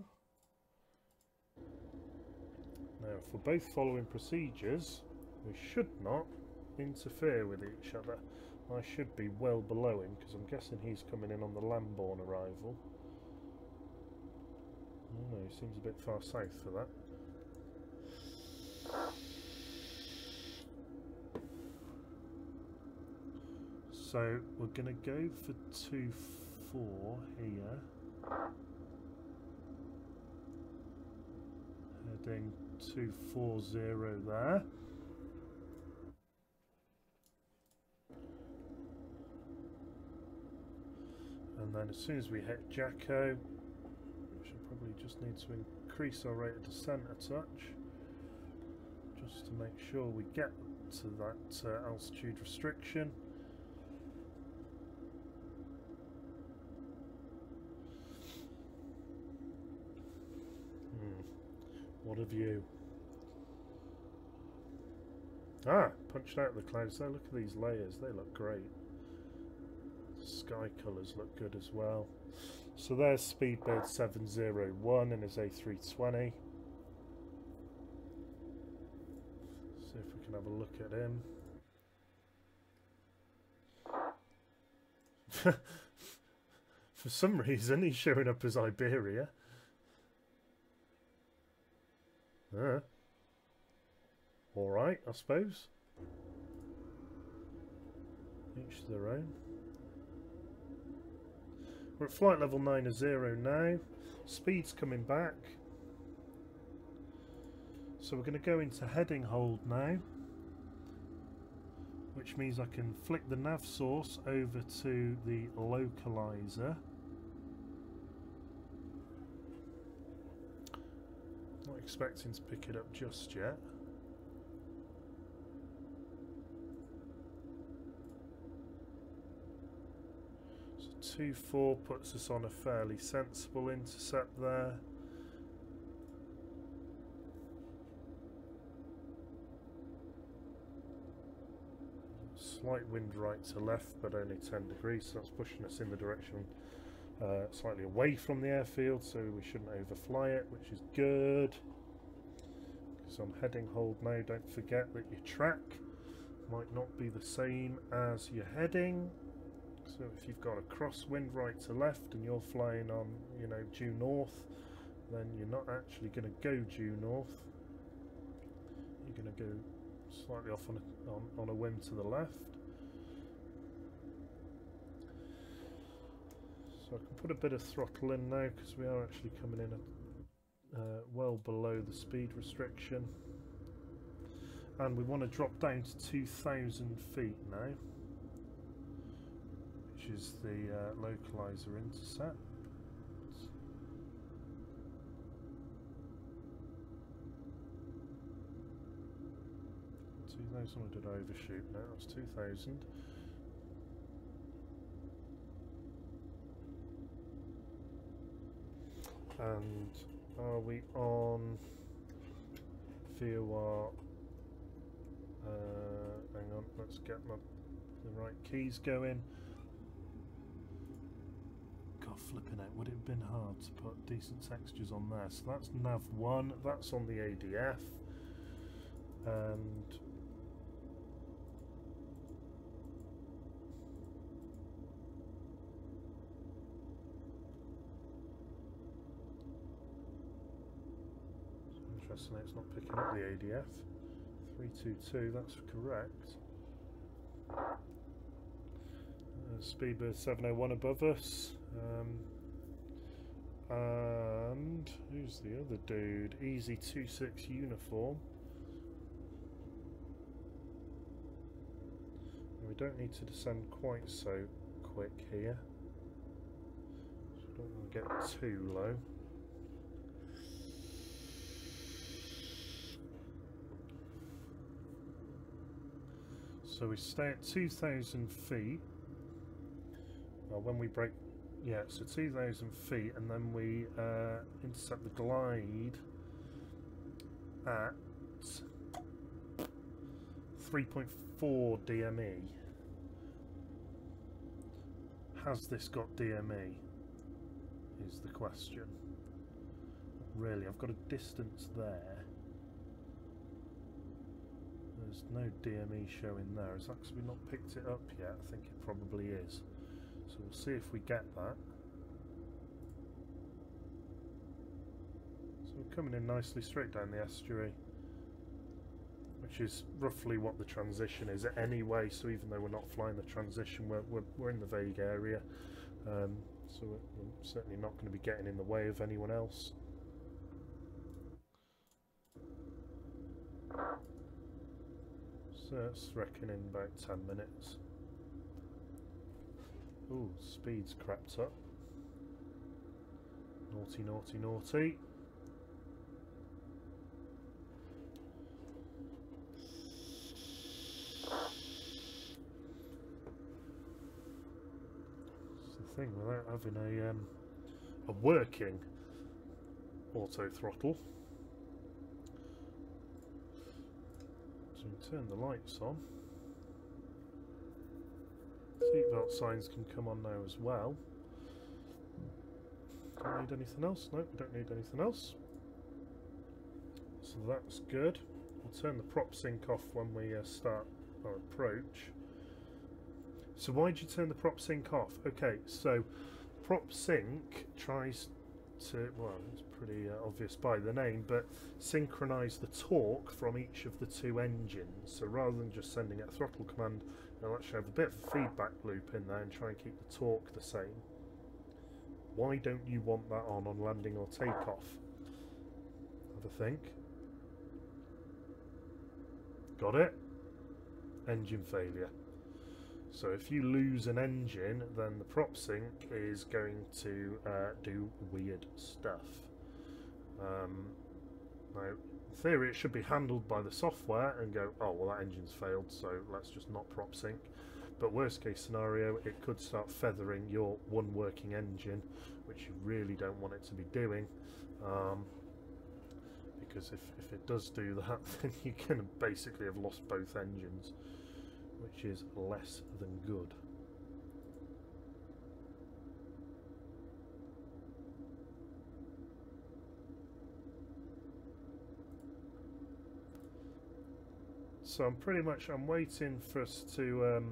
Now, if we're both following procedures, we should not interfere with each other. I should be well below him, because I'm guessing he's coming in on the Lambourne arrival. Oh no, he seems a bit far south for that. So we're going to go for 2-4 here. Heading 240 there. And then as soon as we hit Jacko, we should probably just need to increase our rate of descent a touch, just to make sure we get to that altitude restriction. What a view. Ah, punched out the clouds there. Look at these layers, they look great. Sky colours look good as well. So there's Speedbird 701 and his A320. See if we can have a look at him. For some reason, he's showing up as Iberia. Alright, I suppose. Each to their own. We're at flight level 90 now. Speed's coming back. So we're going to go into heading hold now, which means I can flick the nav source over to the localizer. Not expecting to pick it up just yet. So 2-4 puts us on a fairly sensible intercept there. Slight wind right to left, but only 10 degrees, so that's pushing us in the direction slightly away from the airfield, so we shouldn't overfly it, which is good. So I'm heading hold now. Don't forget that your track might not be the same as your heading. So if you've got a crosswind right to left and you're flying on, you know, due north, then you're not actually going to go due north. You're going to go slightly off on a whim to the left. So I can put a bit of throttle in now because we are actually coming in well below the speed restriction. And we want to drop down to 2,000 feet now, which is the localizer intercept. 2,000, or did I overshoot? No, that's 2,000. And are we on VOR? Hang on, let's get the right keys going. God, flipping out, would it have been hard to put decent textures on there? So that's nav 1, that's on the ADF. And interesting, it's not picking up the ADF. 322, that's correct. Speedbird 701 above us. And who's the other dude? Easy 26 uniform. We don't need to descend quite so quick here. So we don't want to get too low. So we stay at 2,000 feet. Well, when we break, yeah, so 2,000 feet, and then we intercept the glide at 3.4 DME. Has this got DME? Is the question. Really, I've got a distance there. There's no DME showing there. Is that because we've not picked it up yet? I think it probably is. So we'll see if we get that. So we're coming in nicely straight down the estuary, which is roughly what the transition is anyway. So even though we're not flying the transition, we're in the vague area. So we're certainly not going to be getting in the way of anyone else. So let's reckon in about 10 minutes. Ooh, speed's crept up. Naughty, naughty, naughty. It's the thing without having a working auto throttle. So we turn the lights on. Seatbelt signs can come on now as well. Don't need anything else? No, we don't need anything else. So that's good. We'll turn the prop sync off when we start our approach. So why do you turn the prop sync off? Okay, so prop sync tries to, well, it's pretty obvious by the name, but synchronize the torque from each of the two engines. So rather than just sending a throttle command, it'll actually have a bit of a feedback loop in there and try and keep the torque the same. Why don't you want that on landing or takeoff? Have a think. Got it? Engine failure. So if you lose an engine, then the prop sync is going to do weird stuff. Now, in theory, it should be handled by the software and go, oh, well, that engine's failed, so let's just not prop sync. But worst case scenario, it could start feathering your one working engine, which you really don't want it to be doing. Because if it does do that, then you're going to basically have lost both engines, which is less than good. So I'm waiting for us to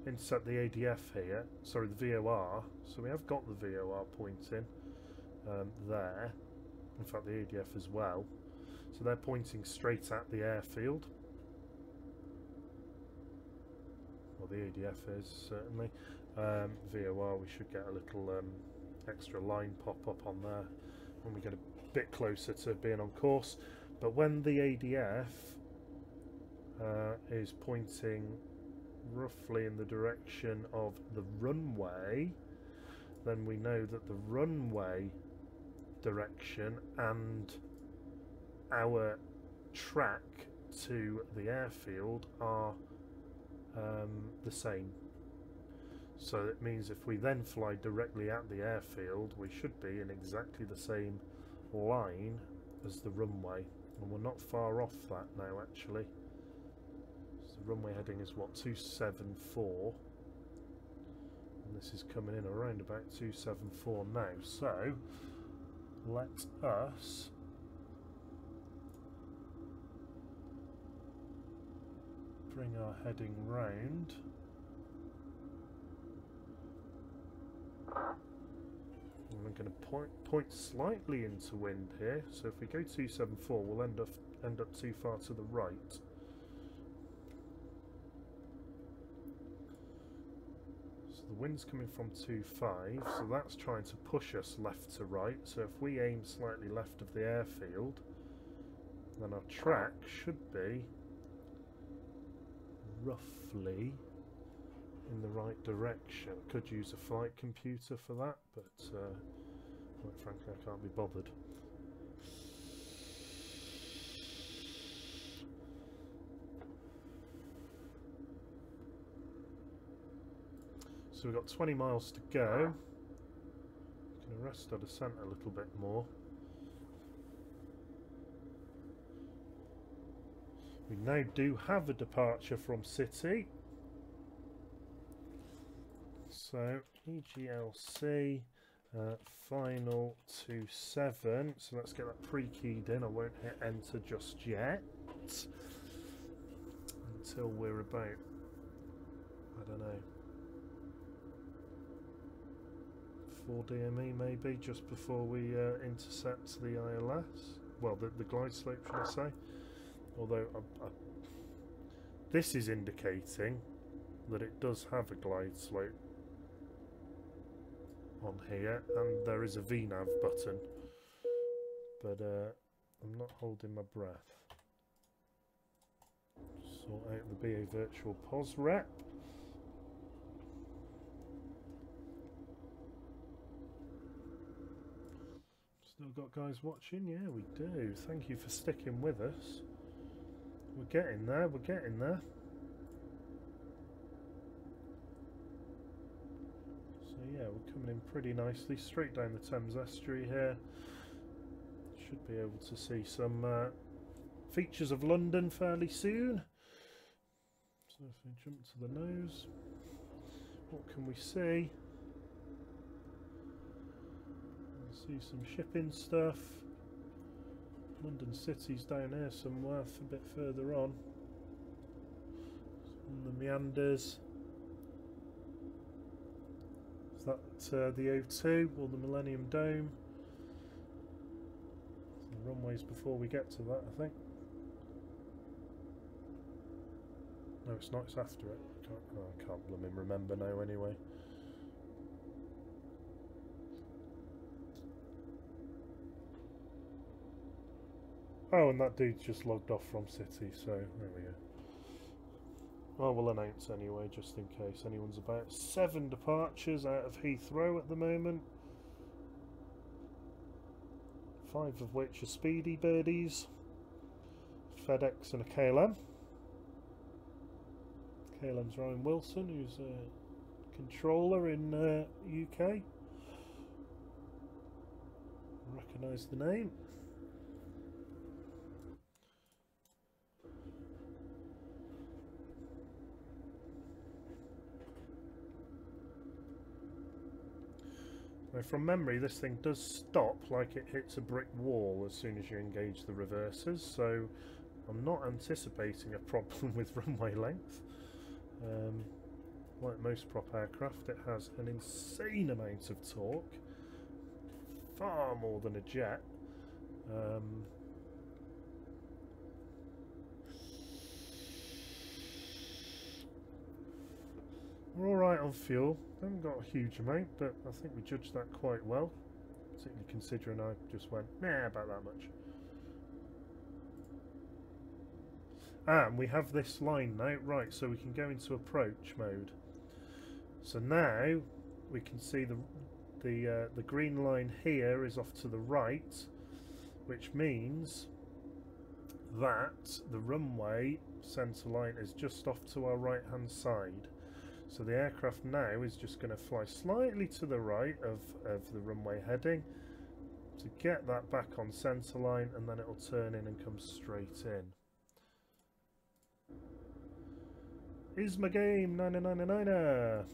insert the ADF here, sorry, the VOR. So we have got the VOR pointing there, in fact the ADF as well. So they're pointing straight at the airfield. Well, the ADF is certainly. VOR, we should get a little extra line pop up on there when we get a bit closer to being on course. But when the ADF is pointing roughly in the direction of the runway, then we know that the runway direction and our track to the airfield are the same. So it means if we then fly directly at the airfield, we should be in exactly the same line as the runway, and we're not far off that now actually. So the runway heading is what, 274, and this is coming in around about 274 now. So let us bring our heading round. And we're going to point slightly into wind here. So if we go 274, we'll end up too far to the right. So the wind's coming from 25, so that's trying to push us left to right. So if we aim slightly left of the airfield, then our track should be roughly in the right direction. Could use a flight computer for that, but quite frankly I can't be bothered. So we've got 20 miles to go. We can arrest our descent a little bit more. We now do have a departure from City. So EGLC final 27. So let's get that pre-keyed in. I won't hit enter just yet until we're about, I don't know, 4 DME maybe, just before we intercept the ILS. Well, the glide slope, should I say. Although this is indicating that it does have a glide slope on here, and there is a VNAV button, but I'm not holding my breath. Sort out the BA Virtual POS rep. Still got guys watching? Yeah, we do. Thank you for sticking with us. We're getting there, we're getting there. So yeah, we're coming in pretty nicely, straight down the Thames estuary here. Should be able to see some features of London fairly soon. So if we jump to the nose, what can we see? See some shipping stuff. London City's down here somewhere, a bit further on. And the meanders. Is that the O2 or the Millennium Dome? The runways before we get to that, I think. No, it's not, it's after it. I can't blooming remember now anyway. Oh, and that dude's just logged off from City, so there we go. Well, we'll announce anyway, just in case anyone's about. 7 departures out of Heathrow at the moment. 5 of which are speedy birdies. FedEx and a KLM. KLM's Ryan Wilson, who's a controller in UK. Recognise the name. Now, from memory, this thing does stop like it hits a brick wall as soon as you engage the reversers, so I'm not anticipating a problem with runway length. Like most prop aircraft, it has an insane amount of torque, far more than a jet. We're alright on fuel, haven't got a huge amount, but I think we judged that quite well, particularly considering I just went, nah, about that much. And we have this line now, right, so we can go into approach mode. So now we can see the green line here is off to the right, which means that the runway centre line is just off to our right hand side. So the aircraft now is just going to fly slightly to the right of the runway heading to get that back on centre line, and then it'll turn in and come straight in. Is my game 9999er?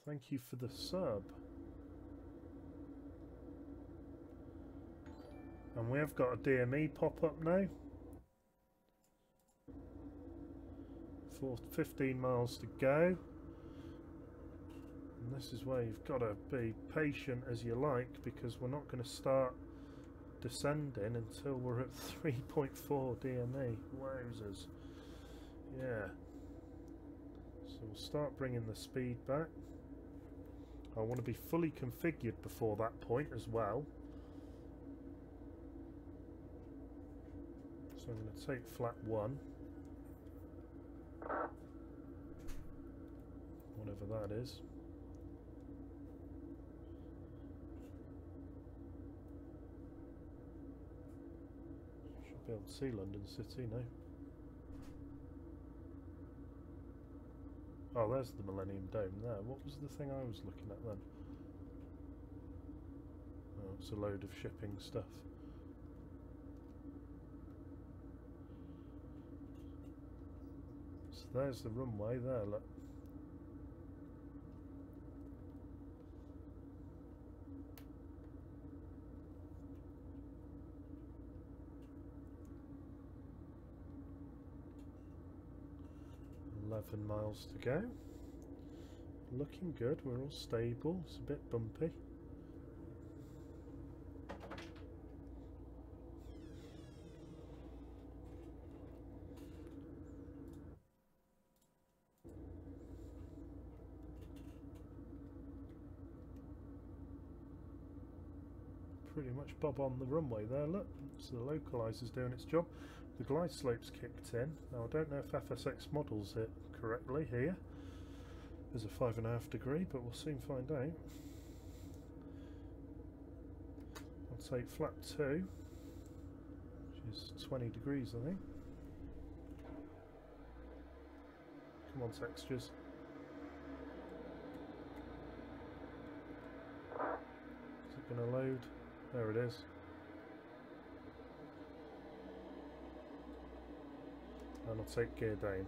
Thank you for the sub. And we have got a DME pop up now. 15 miles to go. And this is where you've got to be patient as you like, because we're not going to start descending until we're at 3.4 DME. Wowzers. Yeah. So we'll start bringing the speed back. I want to be fully configured before that point as well. So I'm going to take flat 1. Whatever that is. Should be able to see London City now. Oh, there's the Millennium Dome there. What was the thing I was looking at then? Oh, it's a load of shipping stuff. So there's the runway there, look. Miles to go. Looking good, we're all stable, it's a bit bumpy. Pretty much bob on the runway there, look. So the localizer's doing its job. The glide slope's kicked in. Now I don't know if FSX models it correctly here. There's a 5.5 degree, but we'll soon find out. I'll take flap 2, which is 20 degrees I think. Come on textures. Is it going to load? There it is. And I'll take gear down.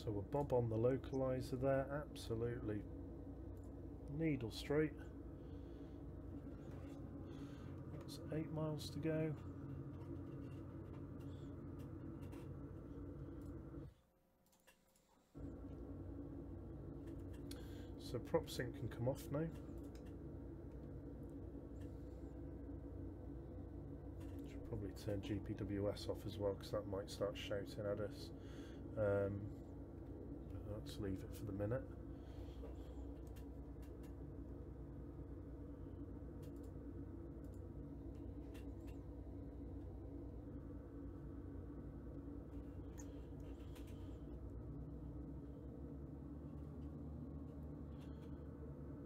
So we're bob on the localizer there, absolutely needle straight. That's 8 miles to go. So prop sync can come off now. Should probably turn GPWS off as well, because that might start shouting at us. But let's leave it for the minute.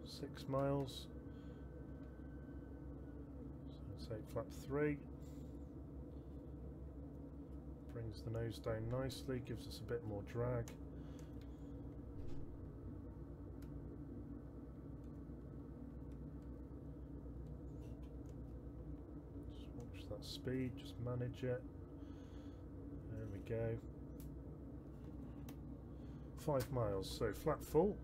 Six miles. So say flap 3. Brings the nose down nicely, gives us a bit more drag. Just watch that speed, just manage it. There we go. 5 miles, so flat full.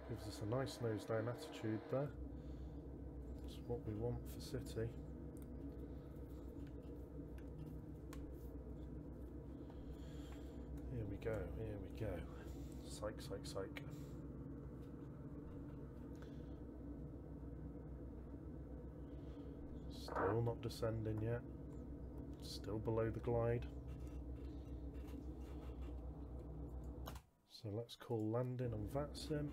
Gives us a nice nose down attitude there. That's what we want for city. Here we go, here we go. Psych, psych, psych. Still not descending yet. Still below the glide. So let's call landing on VATSIM.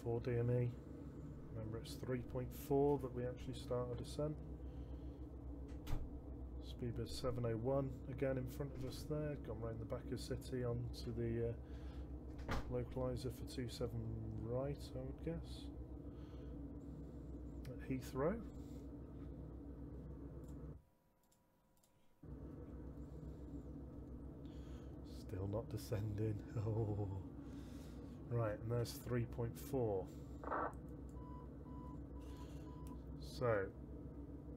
For DME. Remember it's 3.4 that we actually start our descent. Speedbird 701 again in front of us there, gone round the back of city onto the localizer for 27 right, I would guess. At Heathrow. Still not descending. Oh. Right, and there's 3.4. So,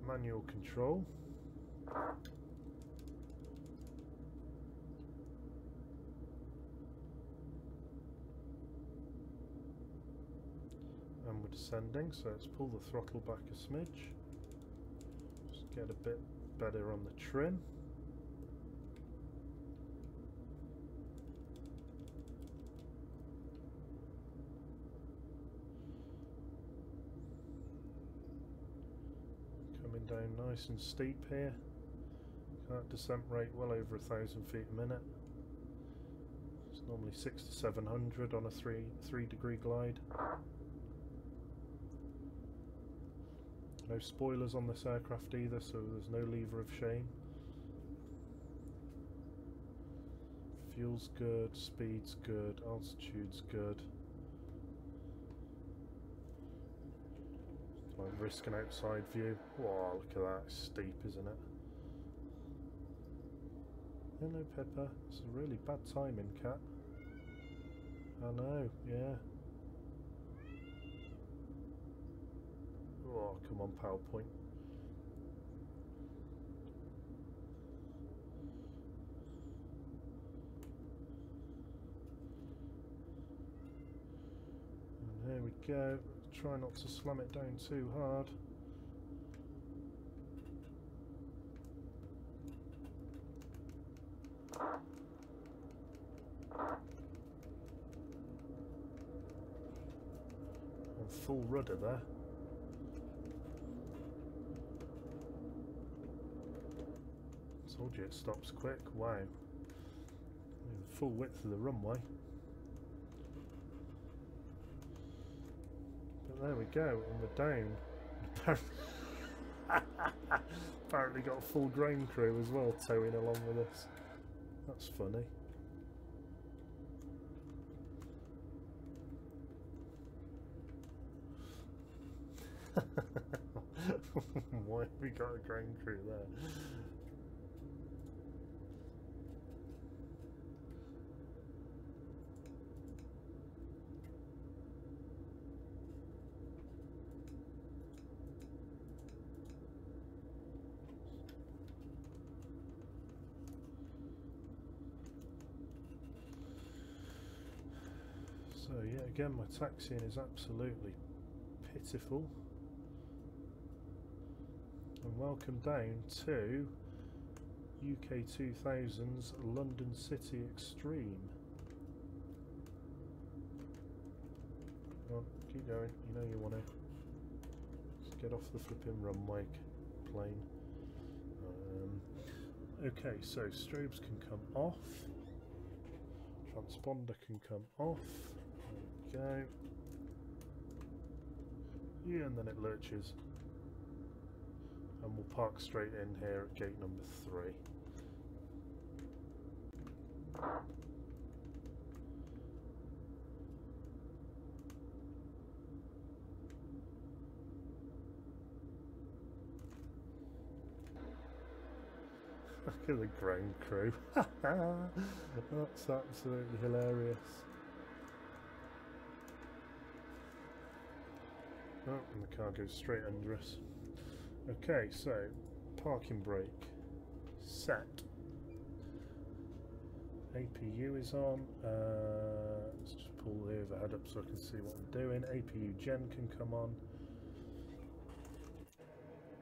manual control. And we're descending, so let's pull the throttle back a smidge. Just get a bit better on the trim. Down nice and steep here. That descent rate well over 1,000 feet a minute. It's normally 600 to 700 on a 3 degree glide. No spoilers on this aircraft either, so there's no lever of shame. Fuel's good, speed's good, altitude's good. Like risk an outside view. Wow, look at that, it's steep, isn't it? Hello Pepper, it's a really bad timing, cat. I know, yeah. Oh, come on, PowerPoint. And here we go. Try not to slam it down too hard. On full rudder there. Told you it stops quick. Wow. Full width of the runway. There we go, and we're down. Apparently got a full ground crew as well towing along with us. That's funny. Why have we got a ground crew there? yeah, again, my taxiing is absolutely pitiful. And welcome down to UK 2000's London City Extreme. Come on, keep going, you know you want to. Just get off the flipping runway, plane. Okay, so strobes can come off. Transponder can come off. There we go. Yeah, and then it lurches. And we'll park straight in here at gate number 3. Look at the ground crew. That's absolutely hilarious. Oh, and the car goes straight under us. Okay, so parking brake set. APU is on. Let's just pull the overhead up so I can see what I'm doing. APU gen can come on.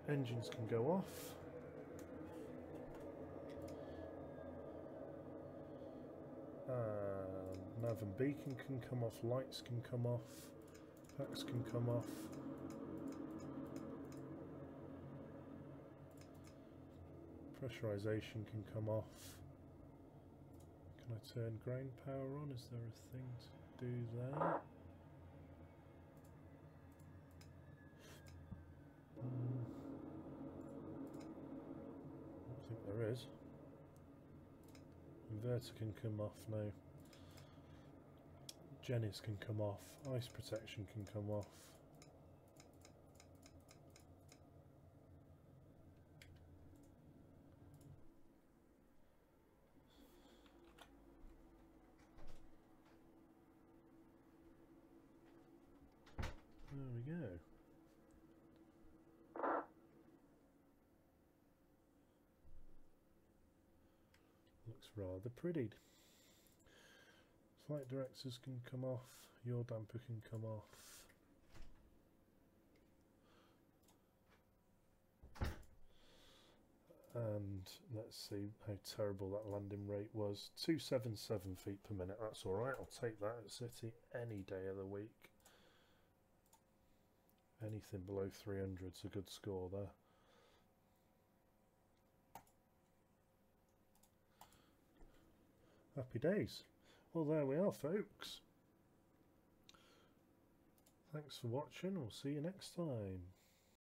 Engines can go off. Nav and beacon can come off. Lights can come off. Packs can come off. Pressurization can come off. Can I turn ground power on? Is there a thing to do there? I don't think there is. Inverter can come off now. Jennies can come off. Ice protection can come off. There we go. Looks rather pretty. Flight directors can come off, yaw damper can come off. And let's see how terrible that landing rate was. 277 feet per minute, that's alright, I'll take that at City any day of the week. Anything below 300 is a good score there. Happy days. Well, there we are, folks. Thanks for watching. We'll see you next time.